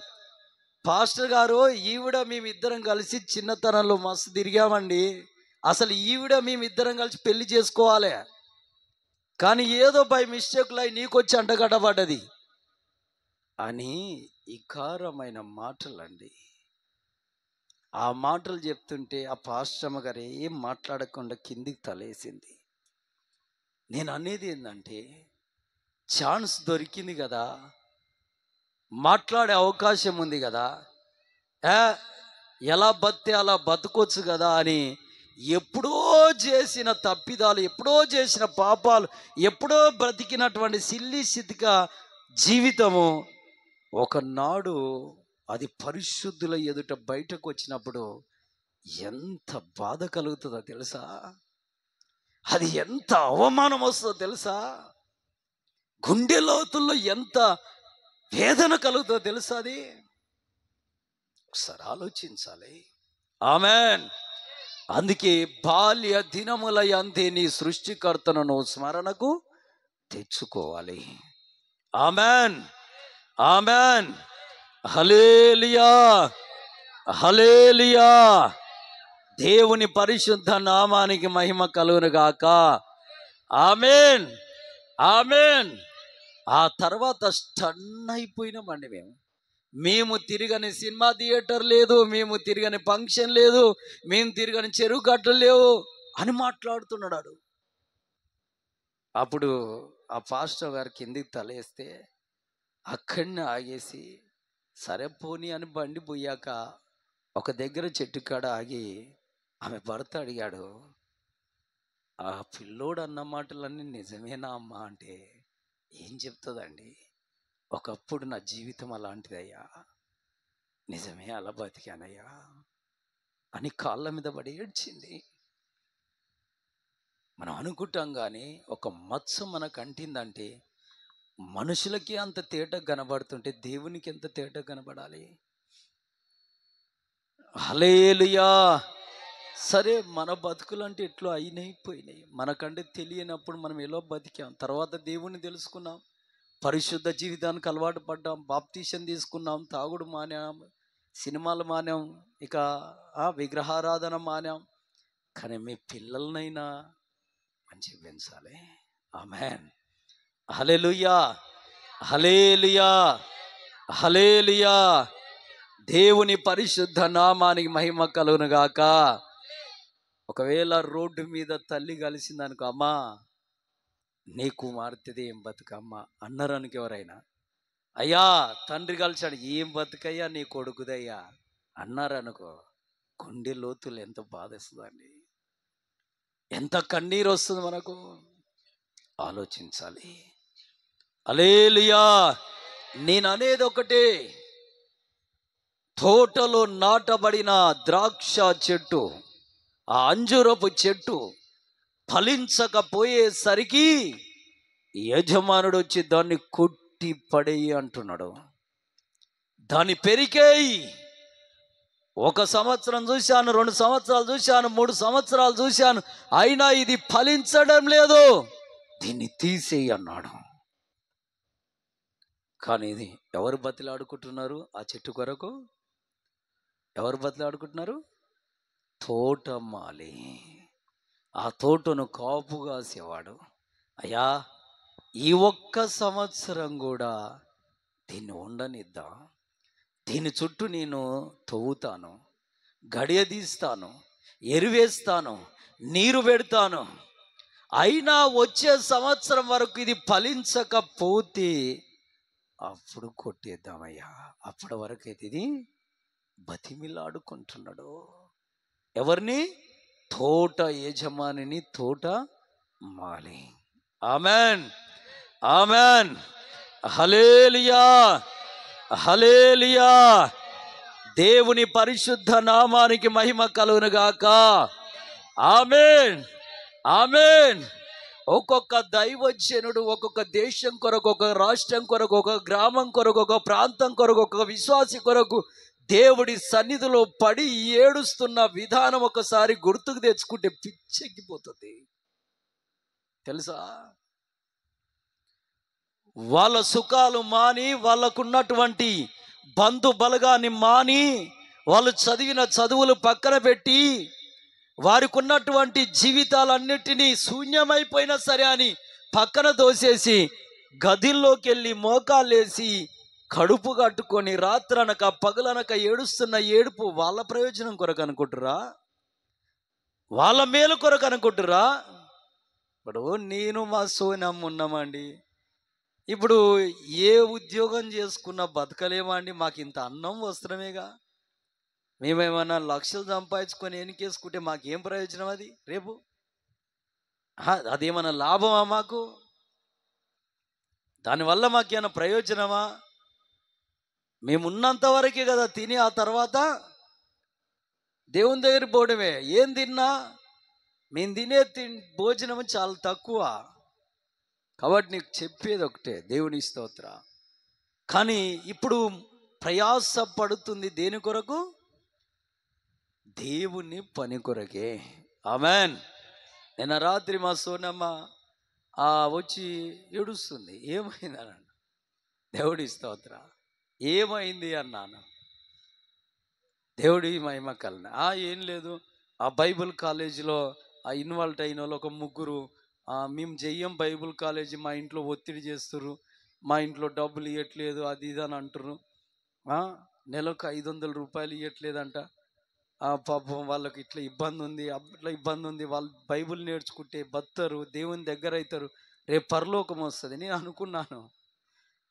పాస్టర్ గారు, ఈవిడ మేమిద్దరం కలిసి చిన్నతనంలో మస్తు తిరిగామండి. అసలు ఈవిడ మేమిద్దరం కలిసి పెళ్లి చేసుకోవాలి, కానీ ఏదో బై మిస్టేక్లో నీకొచ్చి అంటగడ్డబడ్డది అని ఇకారమైన మాటలండి. ఆ మాటలు చెప్తుంటే ఆ పాస్టమ్మ గారు ఏం మాట్లాడకుండా కిందికి తలేసింది. నేను అనేది ఏంటంటే, ఛాన్స్ దొరికింది కదా, మాట్లాడే అవకాశం ఉంది కదా, ఎలా బతితే అలా బతకొచ్చు కదా అని ఎప్పుడో చేసిన తప్పిదాలు, ఎప్పుడో చేసిన పాపాలు, ఎప్పుడో బ్రతికినటువంటి సిల్లి స్థితిక జీవితము ఒకనాడు అది పరిశుద్ధుల ఎదుట బయటకు వచ్చినప్పుడు ఎంత బాధ కలుగుతుందో తెలుసా? అది ఎంత అవమానం వస్తుందో తెలుసా? గుండె లోతుల్లో ఎంత వేదన కలుగుతుందో తెలుసా? అది ఒకసారి ఆలోచించాలి. ఆమెన్. అందుకే బాల్య దినముల యందే నీ సృష్టికర్తను స్మరణకు తెచ్చుకోవాలి. ఆమెన్, ఆమెన్, హల్లెలూయా, హల్లెలూయా. దేవుని పరిశుద్ధ నామానికి మహిమ కలుగును గాక. Amen, amen. ఆ తర్వాత స్టన్ అయిపోయినామండి. మేము తిరగని సినిమా థియేటర్ లేదు, మేము తిరగని ఫంక్షన్ లేదు, మేము తిరగని చెరువు గడ్డలు లేవు. అని మాట్లాడుతున్నాడు. అప్పుడు ఆ పాస్టర్ గారు కిందికి తలేస్తే అక్కడనే ఆగేసి, సరే పోనీ అని బండి పోయాక ఒక దగ్గర చెట్టు కాడ ఆగి ఆమె భర్త అడిగాడు, ఆ పిల్లోడు అన్న మాటలన్నీ నిజమేనా అమ్మా అంటే, ఏం చెప్తుందండి, ఒకప్పుడు నా జీవితం అలాంటిదయ్యా, నిజమే అలా బతికానయ్యా అని కాళ్ళ మీద పడి ఏడ్చింది. మనం అనుకుంటాం కానీ ఒక మచ్చ మనకు అంటిందంటే మనుషులకి అంత తేట కనబడుతుంటే దేవునికి ఎంత తేట కనబడాలి. హల్లెలూయా. సరే, మన బతుకులు అంటే ఎట్లా అయిపోయినాయి, మనకంటే తెలియనప్పుడు మనం ఎలా బతికాం. తర్వాత దేవుణ్ణి తెలుసుకున్నాం, పరిశుద్ధ జీవితానికి అలవాటు పడ్డాం, బాప్తీసం తీసుకున్నాం, తాగుడు మానాం, సినిమాలు మానాం, ఇక విగ్రహారాధన మానాం. కానీ మీ పిల్లలనైనా మంచిగా పెంచాలి. ఆమేన్. హల్లెలూయా, హల్లెలూయా, హల్లెలూయా. దేవుని పరిశుద్ధ నామానికి మహిమ కలుగును గాక. ఒకవేళ రోడ్డు మీద తల్లి కలిసిందనుకో, అమ్మా నీ కుమార్తెది ఏం బతుకమ్మా అన్నారనుకో ఎవరైనా, అయ్యా తండ్రి కలిసాడు, ఏం బతుకయ్యా నీ కొడుకుదయ్యా అన్నారనుకో, గుండె లోతులు ఎంత బాధేస్తుందండి, ఎంత కన్నీరు వస్తుంది మనకు. ఆలోచించాలి. హల్లెలూయా. నేను అనేది ఒకటే, తోటలో నాటబడిన ద్రాక్ష చెట్టు, ఆ అంజూరపు చెట్టు ఫలించకపోయేసరికి యజమానుడు వచ్చి దాన్ని కొట్టి పడేయి అంటున్నాడు. దాన్ని పెరికేయి. 1 సంవత్సరం చూశాను, 2 సంవత్సరాలు చూశాను, 3 సంవత్సరాలు చూశాను, అయినా ఇది ఫలించడం లేదు, దీన్ని తీసేయి అన్నాడు. కానీ ఇది ఎవరు బతిలాడుకుంటున్నారు? ఆ చెట్టు కొరకు ఎవరు బతిలాడుకుంటున్నారు? తోటమాలి. ఆ తోటను కాపు కాసేవాడు, అయ్యా ఈ 1 సంవత్సరం కూడా దీన్ని ఉండనిద్దాం, దీని చుట్టూ నేను తవ్వుతాను, గడియదీస్తాను, ఎరువేస్తాను, నీరు పెడతాను, అయినా వచ్చే సంవత్సరం వరకు ఇది ఫలించకపోతే అప్పుడు కొట్టేద్దామయ్యా. అప్పటి వరకు అయితే ఇది బతిమిలాడుకుంటున్నాడు. ఎవరిని? తోట యజమానిని, తోట మాలి. Amen, amen. హల్లెలూయా, హల్లెలూయా. దేవుని పరిశుద్ధ నామానికి మహిమ కలుగును గాక. Amen, amen. ఒక్కొక్క దైవజనుడు ఒక్కొక్క దేశం కొరకు, ఒక రాష్ట్రం కొరకు, ఒక గ్రామం కొరకు, ఒక ప్రాంతం కొరకు, ఒక విశ్వాసి కొరకు దేవుడి సన్నిధిలో పడి ఏడుస్తున్న విధానం ఒకసారి గుర్తుకు తెచ్చుకుంటే పిచ్చెక్కిపోతుంది తెలుసా. వాళ్ళ సుఖాలు మాని, వాళ్ళకున్నటువంటి బంధు బలగాన్ని మాని, వాళ్ళు చదివిన చదువులు పక్కన పెట్టి, వారికి ఉన్నటువంటి జీవితాలన్నిటినీ శూన్యమైపోయినా సరే అని పక్కన దోసేసి గదిల్లోకి వెళ్ళి మోకాళ్ళేసి కడుపు కట్టుకొని రాత్రనక పగలనక ఏడుస్తున్న ఏడుపు వాళ్ళ ప్రయోజనం కొరకు అనుకుంటురా? వాళ్ళ మేలు కొరకు అనుకుంటురా? ఇప్పుడు నేను మా సోనమ్మ ఉన్నామండి, ఇప్పుడు ఏ ఉద్యోగం చేసుకున్నా బతకలేమండి, మాకు ఇంత అన్నం వస్త్రమేగా, మేమేమన్నా లక్షలు సంపాదించుకొని ఎన్నికేసుకుంటే మాకేం ప్రయోజనం? అది రేపు అదేమన్నా లాభమా మాకు? దానివల్ల మాకేమైనా ప్రయోజనమా? మేమున్నంత వరకే కదా తిని, ఆ తర్వాత దేవుని దగ్గర పోవడమే. ఏం తిన్నా మేము తినే భోజనం చాలా తక్కువ. కాబట్టి నీకు చెప్పేది ఒకటే, దేవుని స్తోత్ర. కానీ ఇప్పుడు ప్రయాస పడుతుంది దేని కొరకు? దేవుని పని కొరకే. ఆమెన్. నిన్న రాత్రి మా సోనమ్మ వచ్చి ఏడుస్తుంది. ఏమైంది అన్నాడు. దేవుడి స్తోత్ర. ఏమైంది అన్నాను. దేవుడి మహిమ కలన. ఏం లేదు, ఆ బైబిల్ కాలేజీలో ఇన్వాల్వ్ అయిన వాళ్ళు ఒక 3, మేము చెయ్యం బైబిల్ కాలేజీ, మా ఇంట్లో ఒత్తిడి చేస్తుర్రు, మా ఇంట్లో డబ్బులు ఇవ్వట్లేదు, అది ఇది అని అంటుర్రు, నెలకు 500 రూపాయలు ఇవ్వట్లేదంట. ఆ పాపం వాళ్ళకి ఇట్లా ఇబ్బంది ఉంది, అట్లా ఇబ్బంది ఉంది, వాళ్ళు బైబిల్ నేర్చుకుంటే బతారు, దేవుని దగ్గర అవుతారు, రేపు పరలోకం వస్తుంది. నేను అనుకున్నాను,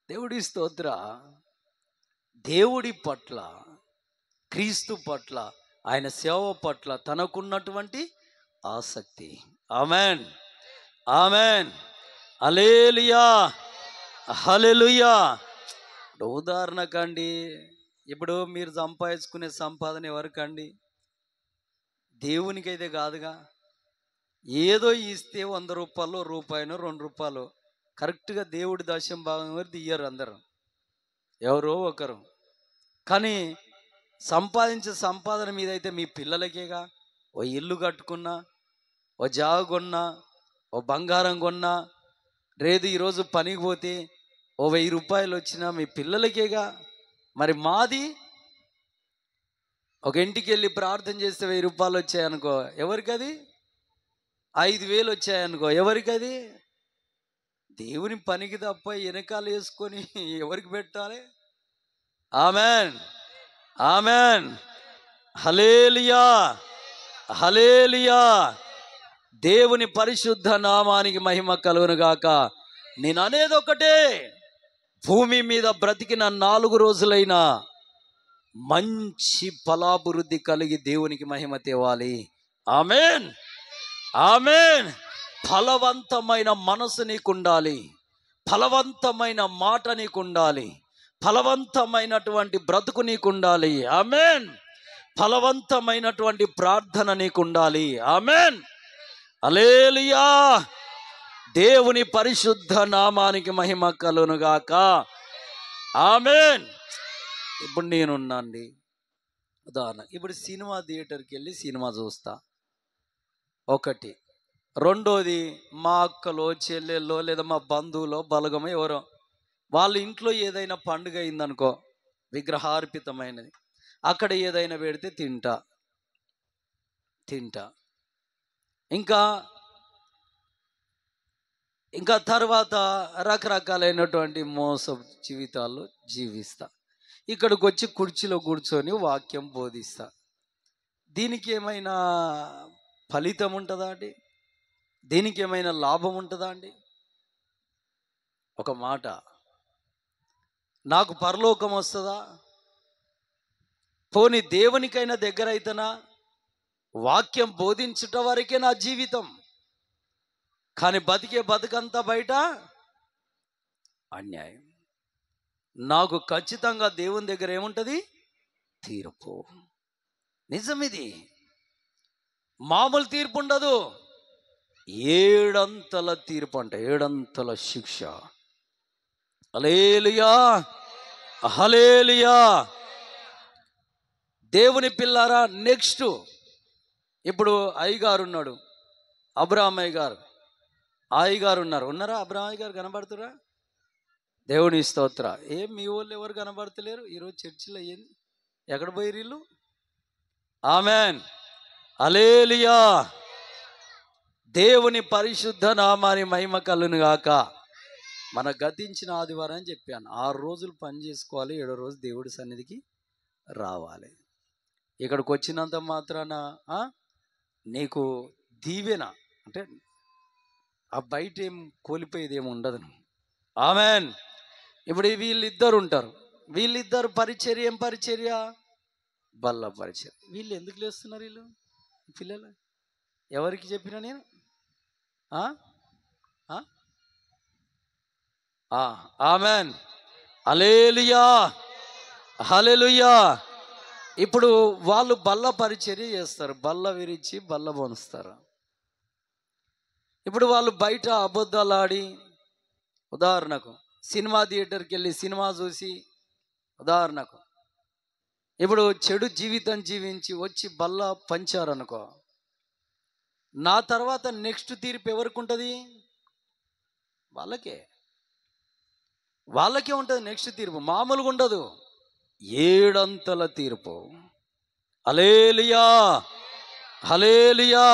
దేవుడి స్తోత్ర, దేవుడి పట్ల, క్రీస్తు పట్ల, ఆయన సేవ పట్ల తనకున్నటువంటి ఆసక్తి. ఆమెన్, ఆమెన్, హల్లెలూయా, హల్లెలూయా. ఉదాహరణకండి, ఇప్పుడు మీరు సంపాదించుకునే సంపాదన ఎవరికండి? దేవునికైతే కాదుగా. ఏదో ఇస్తే 100 రూపాయలు, రూపాయను, 2 రూపాయలు కరెక్ట్గా దేవుడి దశం భాగం వరకు తీయరు అందరు, ఎవరో ఒకరు. కానీ సంపాదించే సంపాదన మీద అయితే మీ పిల్లలకేగా. ఓ ఇల్లు కట్టుకున్నా, ఓ జాగ కొన్నా, ఓ బంగారం కొన్నా, లేదు ఈరోజు పనికి పోతే ఓ 1000 రూపాయలు వచ్చినా మీ పిల్లలకేగా. మరి మాది, ఒక ఇంటికి వెళ్ళి ప్రార్థన చేస్తే 1000 రూపాయలు వచ్చాయనుకో, ఎవరికది? 5000 వచ్చాయనుకో, ఎవరికది? దేవుని పనికి తప్ప వెనకాల వేసుకొని ఎవరికి పెట్టాలి? ఆమెన్, ఆమెన్, హల్లెలూయా, హల్లెలూయా. దేవుని పరిశుద్ధ నామానికి మహిమ కలుగును గాక. నేను అనేది ఒకటే, భూమి మీద బ్రతికిన 4 రోజులైనా మంచి ఫలాభివృద్ధి కలిగి దేవునికి మహిమ తేవాలి. Amen, amen. ఫలవంతమైన మనసు నీకు ఉండాలి, ఫలవంతమైన మాట నీకు ఉండాలి, ఫలవంతమైనటువంటి బ్రతుకు నీకు ఉండాలి. ఆమెన్. ఫలవంతమైనటువంటి ప్రార్థన నీకు ఉండాలి. ఆమెన్, హల్లెలూయా. దేవుని పరిశుద్ధ నామానికి మహిమ కలుగును గాక. ఆమెన్. ఇప్పుడు నేనున్నాండి, ఉదాహరణ, ఇప్పుడు సినిమా థియేటర్కి వెళ్ళి సినిమా చూస్తా, ఒకటి. రెండోది, మా అక్కలో, చెల్లెల్లో, లేదా మా బంధువులో, బలగమో ఎవరో వాళ్ళ ఇంట్లో ఏదైనా పండుగ అయిందనుకో, విగ్రహార్పితమైనది, అక్కడ ఏదైనా పెడితే తింటా. ఇంకా తర్వాత రకరకాలైనటువంటి మోస జీవితాలు జీవిస్తా. ఇక్కడికి వచ్చి కుర్చీలో కూర్చొని వాక్యం బోధిస్తా. దీనికి ఏమైనా ఫలితం ఉంటుందా అండి? దీనికి ఏమైనా లాభం ఉంటుందా అండి? ఒక మాట, నాకు పరలోకం వస్తుందా? పోనీ దేవునికైనా దగ్గర అయితేనా? వాక్యం బోధించుట వరకే నా జీవితం, కానీ బతికే బతుకంతా బయట అన్యాయం. నాకు ఖచ్చితంగా దేవుని దగ్గర ఏముంటుంది? తీర్పు. నిజం, ఇది మామూలు తీర్పు ఉండదు, 7 అంతల తీర్పు, అంట 7 అంతల శిక్ష. హల్లెలూయా, హల్లెలూయా. దేవుని పిల్లారా, నెక్స్ట్ ఇప్పుడు అయ్యగారు ఉన్నాడు, అబ్రాహ్మ అయ్యగారు, అయ్యగారు ఉన్నారా? అబ్రాహ్మ అయ్యగారు కనబడుతురా? దేవుని స్తోత్ర. ఏం మీ వాళ్ళు ఎవరు కనబడతలేరు ఈరోజు చర్చిలో? ఏంది, ఎక్కడ పోయిరు వీళ్ళు? ఆమెన్, హల్లెలూయా. దేవుని పరిశుద్ధ నామాని మహిమ కలుగును గాక. మన గతించిన ఆదివారం అని చెప్పాను, 6 రోజులు పని చేసుకోవాలి, 7వ రోజు దేవుడి సన్నిధికి రావాలి. ఇక్కడికి వచ్చినంత మాత్రాన నీకు దీవెన అంటే ఆ బయట ఏం కోల్పోయేది ఏమి ఉండదు. ఆమెన్. ఇప్పుడు వీళ్ళిద్దరు ఉంటారు, వీళ్ళిద్దరు పరిచర్య, ఏం పరిచర్య? బల్ల పరిచర్య. వీళ్ళు ఎందుకు లేస్తున్నారు? వీళ్ళు పిల్లలు ఎవరికి చెప్పినా నేను? ఆమెన్, హల్లెలూయా, హల్లెలూయా. ఇప్పుడు వాళ్ళు బల్ల పరిచర్య చేస్తారు, బల్ల విరిచి బల్ల పోనుస్తారు. ఇప్పుడు వాళ్ళు బయట అబద్ధాలు ఆడి, ఉదాహరణకు సినిమా థియేటర్కి వెళ్ళి సినిమా చూసి, ఉదాహరణకు ఇప్పుడు చెడు జీవితం జీవించి వచ్చి బల్ల పంచారనుకో, నా తర్వాత నెక్స్ట్ తీర్పు ఎవరికి ఉంటుంది? వాళ్ళకే ఉంటుంది నెక్స్ట్ తీర్పు, మామూలుగా ఉండదు, 7 అంతల తీర్పు. హల్లెలూయా, హల్లెలూయా.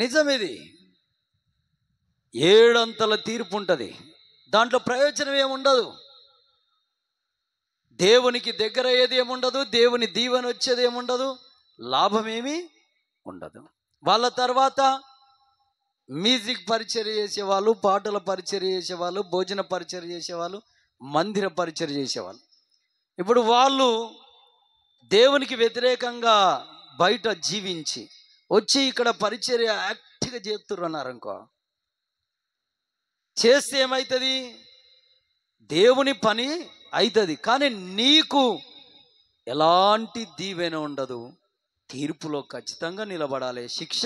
నిజం, ఇది 7 అంతల తీర్పు ఉంటుంది. దాంట్లో ప్రయోజనం ఏముండదు, దేవునికి దగ్గర అయ్యేది ఏముండదు, దేవుని దీవెన వచ్చేది ఏముండదు, లాభమేమీ ఉండదు. వాళ్ళ తర్వాత మ్యూజిక్ పరిచర్య చేసేవాళ్ళు, పాటల పరిచర్య చేసేవాళ్ళు, భోజన పరిచర్య చేసేవాళ్ళు, మందిర పరిచర్య చేసేవాళ్ళు. ఇప్పుడు వాళ్ళు దేవునికి వ్యతిరేకంగా బయట జీవించి వచ్చి ఇక్కడ పరిచర్య యాక్టివ్గా చేస్తున్నారు అన్నారనుకో, చేస్తే ఏమవుతుంది? దేవుని పని అవుతుంది, కానీ నీకు ఎలాంటి దీవెన ఉండదు. తీర్పులో ఖచ్చితంగా నిలబడాలి. శిక్ష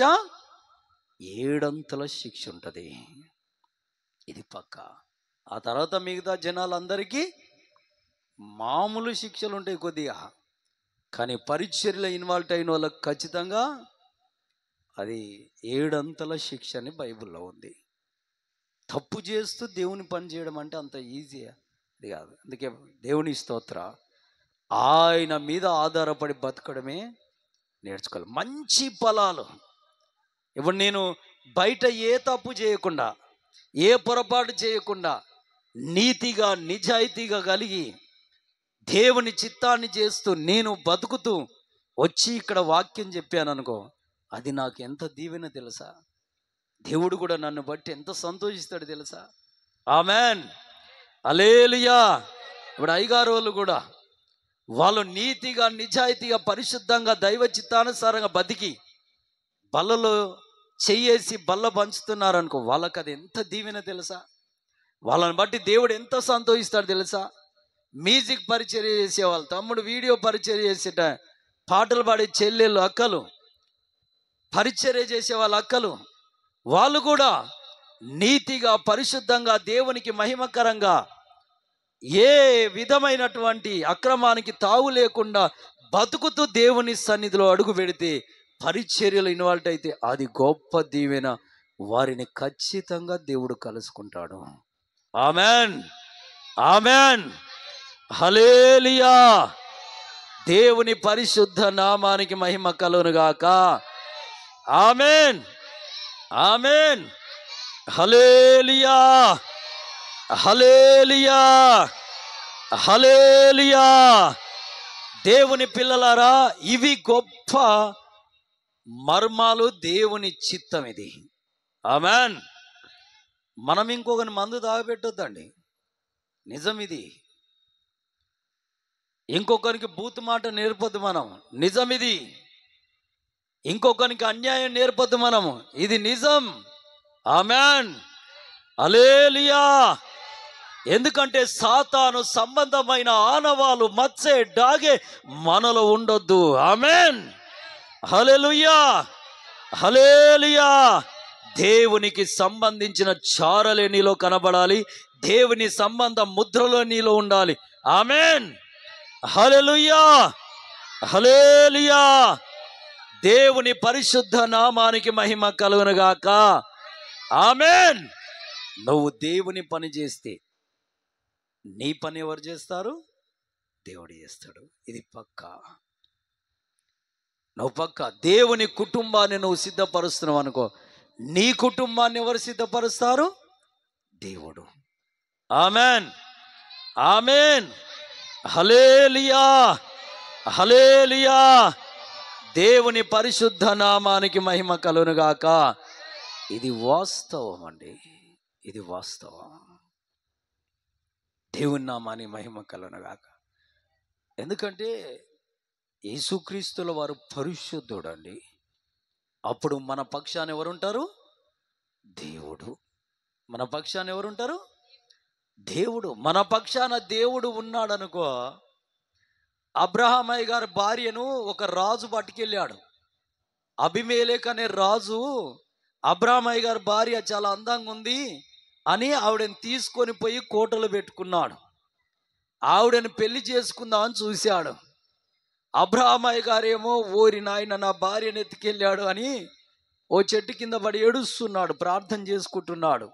7 అంతల శిక్ష ఉంటుంది, ఇది పక్క. ఆ తర్వాత మిగతా జనాలందరికీ మామూలు శిక్షలు ఉంటాయి కొద్దిగా, కానీ పరిచర్యలో ఇన్వాల్వ్ అయిన వాళ్ళకి ఖచ్చితంగా అది 7 అంతల శిక్ష అని బైబిల్లో ఉంది. తప్పు చేస్తూ దేవుని పని చేయడం అంటే అంత ఈజీ అది కాదు. అందుకే దేవుని స్తోత్ర, ఆయన మీద ఆధారపడి బతకడమే నేర్చుకోవాలి. మంచి ఫలాలు. ఇప్పుడు నేను బయట ఏ తప్పు చేయకుండా, ఏ పొరపాటు చేయకుండా, నీతిగా నిజాయితీగా కలిగి దేవుని చిత్తాన్ని చేస్తూ నేను బతుకుతూ వచ్చి ఇక్కడ వాక్యం చెప్పాను అనుకో, అది నాకు ఎంత దీవెన తెలుసా? దేవుడు కూడా నన్ను బట్టి ఎంత సంతోషిస్తాడు తెలుసా? ఆమెన్, హల్లెలూయా. ఇప్పుడు అయ్యగారు వాళ్ళు కూడా వాళ్ళు నీతిగా నిజాయితీగా పరిశుద్ధంగా దైవ చిత్తానుసారంగా బతికి బల్లలో చెయ్యేసి బల్ల పంచుతున్నారనుకో, వాళ్ళకి అది ఎంత దీవెన తెలుసా? వాళ్ళని బట్టి దేవుడు ఎంత సంతోషిస్తాడు తెలుసా? మ్యూజిక్ పరిచర్య చేసేవాళ్ళు, తమ్ముడు వీడియో పరిచర్య చేసేట, పాటలు పాడే చెల్లెళ్ళు, అక్కలు, పరిచర్య చేసే వాళ్ళ అక్కలు, వాళ్ళు కూడా నీతిగా పరిశుద్ధంగా దేవునికి మహిమకరంగా ఏ విధమైనటువంటి అక్రమానికి తావు లేకుండా బతుకుతూ దేవుని సన్నిధిలో అడుగు పెడితే, పరిచర్యలు ఇన్వాల్వ్ అయితే అది గొప్ప దీవెన. వారిని ఖచ్చితంగా దేవుడు కలుసుకుంటాడు. ఆమెన్, ఆమెన్, హల్లెలూయా. దేవుని పరిశుద్ధ నామానికి మహిమ కలుగును గాక. ఆమెన్, ఆమెన్, హల్లెలూయా, హల్లెలూయా, హల్లెలూయా. దేవుని పిల్లలారా, ఇవి గొప్ప మర్మాలు, దేవుని చిత్తం ఇది. ఆమెన్. మనం ఇంకొకరిని మందు తాగబెట్టొద్దండి, నిజం ఇది. ఇంకొకరికి బూతు మాట నేర్పొద్దు మనం, నిజం ఇది. ఇంకొకరికి అన్యాయం నేర్పొద్దు మనము, ఇది నిజం. ఆమెన్, హల్లెలూయా. ఎందుకంటే సాతాను సంబంధమైన ఆనవాలు, మత్సే, డాగే మనలో ఉండొద్దు. ఆమెన్, హల్లెలూయా, హల్లెలూయా. దేవునికి సంబంధించిన చారలే నీలో కనబడాలి, దేవుని సంబంధ ముద్రలో నీలో ఉండాలి. ఆమెన్, హల్లెలూయా, హల్లెలూయా. దేవుని పరిశుద్ధ నామానికి మహిమ కలుగును గాక. ఆమెన్. నువ్వు దేవుని పని చేస్తే నీ పని ఎవరు చేస్తారు? దేవుడు చేస్తాడు, ఇది పక్కా. నువ్వు పక్కా దేవుని కుటుంబాన్ని నువ్వు సిద్ధపరుస్తున్నావు అనుకో, నీ కుటుంబాన్ని ఎవరు సిద్ధపరుస్తారు? దేవుడు. ఆమెన్, ఆమెన్, హల్లెలూయా, హల్లెలూయా. దేవుని పరిశుద్ధ నామానికి మహిమ కలుగును గాక. ఇది వాస్తవం అండి, ఇది వాస్తవం. దేవుని నామానికి మహిమ కలుగును గాక. ఎందుకంటే యేసుక్రీస్తుల వారు పరిశుద్ధుడు అండి. అప్పుడు మన పక్షాన ఎవరుంటారు? దేవుడు. మన పక్షాన ఎవరుంటారు? దేవుడు. మన పక్షాన దేవుడు ఉన్నాడు అనుకో. అబ్రహామయ్య గారి భార్యను ఒక రాజు పట్టుకెళ్ళాడు. అబిమెలెకు అనే రాజు అబ్రహామయ్య గారి భార్య చాలా అందంగా ఉంది అని ఆవిడని తీసుకొని పోయి కోటలో పెట్టుకున్నాడు. ఆవిడని పెళ్లి చేసుకుందామని చూశాడు. అబ్రహామయ్య గారేమో, ఓరి నాయన నా భార్యను ఎత్తుకెళ్ళాడు అని ఓ చెట్టు కింద పడి ఏడుస్తున్నాడు, ప్రార్థన చేసుకుంటున్నాడు.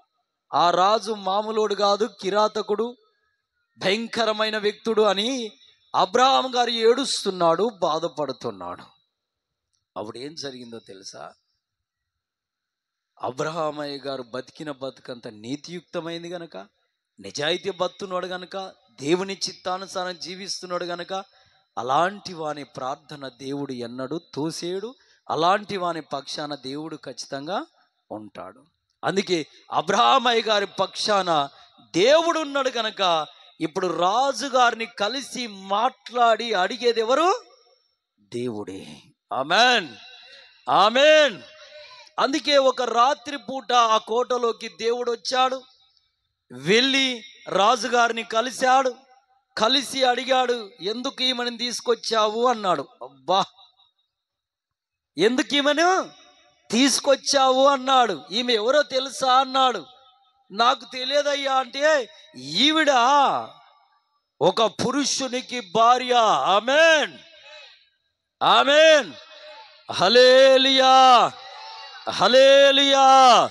ఆ రాజు మామూలుడు కాదు, కిరాతకుడు, భయంకరమైన వ్యక్తుడు అని అబ్రహాం గారు ఏడుస్తున్నాడు, బాధపడుతున్నాడు. అప్పుడు ఏం జరిగిందో తెలుసా? అబ్రహామయ్య గారు బతికిన బతుకంత నీతియుక్తమైంది గనక, నిజాయితీ బతున్నాడు గనక, దేవుని చిత్తానుసారం జీవిస్తున్నాడు గనక అలాంటి వాని ప్రార్థన దేవుడు ఎన్నడూ తోసేడు. అలాంటి వాని పక్షాన దేవుడు ఖచ్చితంగా ఉంటాడు. అందుకే అబ్రహామయ్య గారి పక్షాన దేవుడు ఉన్నాడు కనుక ఇప్పుడు రాజుగారిని కలిసి మాట్లాడి అడిగేది ఎవరు? దేవుడే. Amen, amen. అందుకే ఒక రాత్రి పూట ఆ కోటలోకి దేవుడు వచ్చాడు, వెళ్ళి రాజుగారిని కలిశాడు. కలిసి అడిగాడు, ఎందుకు ఈమెను తీసుకొచ్చావు అన్నాడు. అబ్బా, ఎందుకు ఈమెను తీసుకొచ్చావు అన్నాడు. ఈమె ఎవరో తెలుసా అన్నాడు. నాకు తెలియదయ్యా అంటే, ఈవిడ ఒక పురుషునికి భార్య. ఆమెన్, ఆమెన్, హల్లెలూయా, హల్లెలూయా.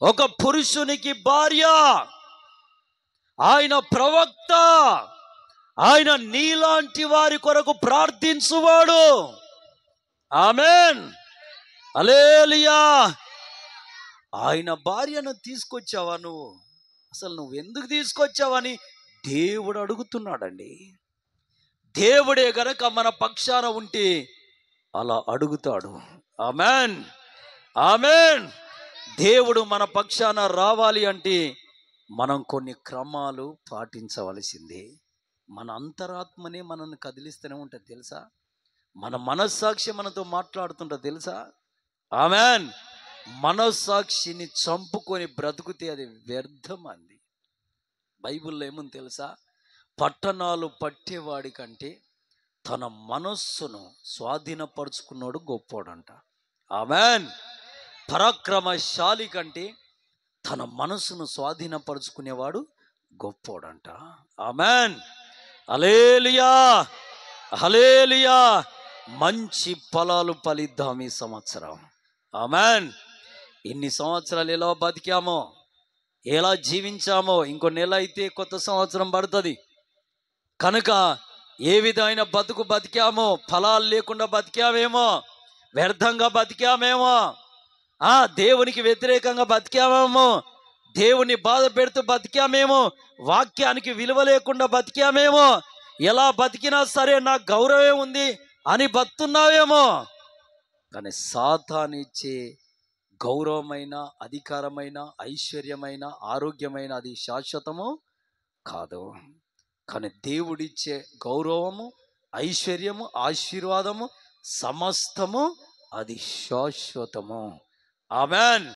ఒక పురుషునికి భార్య, ఆయన ప్రవక్త, ఆయన నీలాంటి వారి కొరకు ప్రార్థించువాడు. ఆమెన్, హల్లెలూయా. ఆయన భార్యను తీసుకొచ్చావా నువ్వు? అసలు నువ్వు ఎందుకు తీసుకొచ్చావని దేవుడు అడుగుతున్నాడండి. దేవుడే గనక మన పక్షాన ఉంటే అలా అడుగుతాడు. Amen, amen. దేవుడు మన పక్షాన రావాలి అంటే మనం కొన్ని క్రమాలు పాటించవలసిందే. మన అంతరాత్మనే మనల్ని కదిలిస్తూనే ఉంటుంది తెలుసా. మన మనస్సాక్షి మనతో మాట్లాడుతుంటుంది తెలుసా. ఆమెన్. మనస్సాక్షిని చంపుకొని బ్రతుకుతే అది వ్యర్థం అంది. బైబిల్లో ఏముంది తెలుసా, పట్టణాలు పట్టేవాడి కంటే తన మనస్సును స్వాధీనపరుచుకున్నాడు గొప్పోడంట. ఆమెన్. పరాక్రమశాలి కంటే తన మనసును స్వాధీనపరుచుకునేవాడు గొప్పోడంట. ఆమెన్, హల్లెలూయా, హల్లెలూయా. మంచి ఫలాలు ఫలిద్దాం ఈ సంవత్సరం. ఆమెన్. ఇన్ని సంవత్సరాలు ఎలా బతికామో, ఎలా జీవించామో, ఇంకో నెల అయితే కొత్త సంవత్సరం పడుతుంది కనుక ఏ విధమైన బతుకు బతికామో, ఫలాలు లేకుండా బతికామేమో, వ్యర్థంగా బతికామేమో, దేవునికి వ్యతిరేకంగా బతికామేమో, దేవుని బాధ పెడుతూ బతికామేమో, వాక్యానికి విలువ లేకుండా బతికామేమో, ఎలా బతికినా సరే నాకు గౌరవం ఉంది అని బతున్నావేమో. కానీ సాతానిచ్చే గౌరవమైన, అధికారమైన, ఐశ్వర్యమైన, ఆరోగ్యమైన అది శాశ్వతము కాదు. కానీ దేవుడిచ్చే గౌరవము, ఐశ్వర్యము, ఆశీర్వాదము సమస్తము అది శాశ్వతము. ఆమెన్.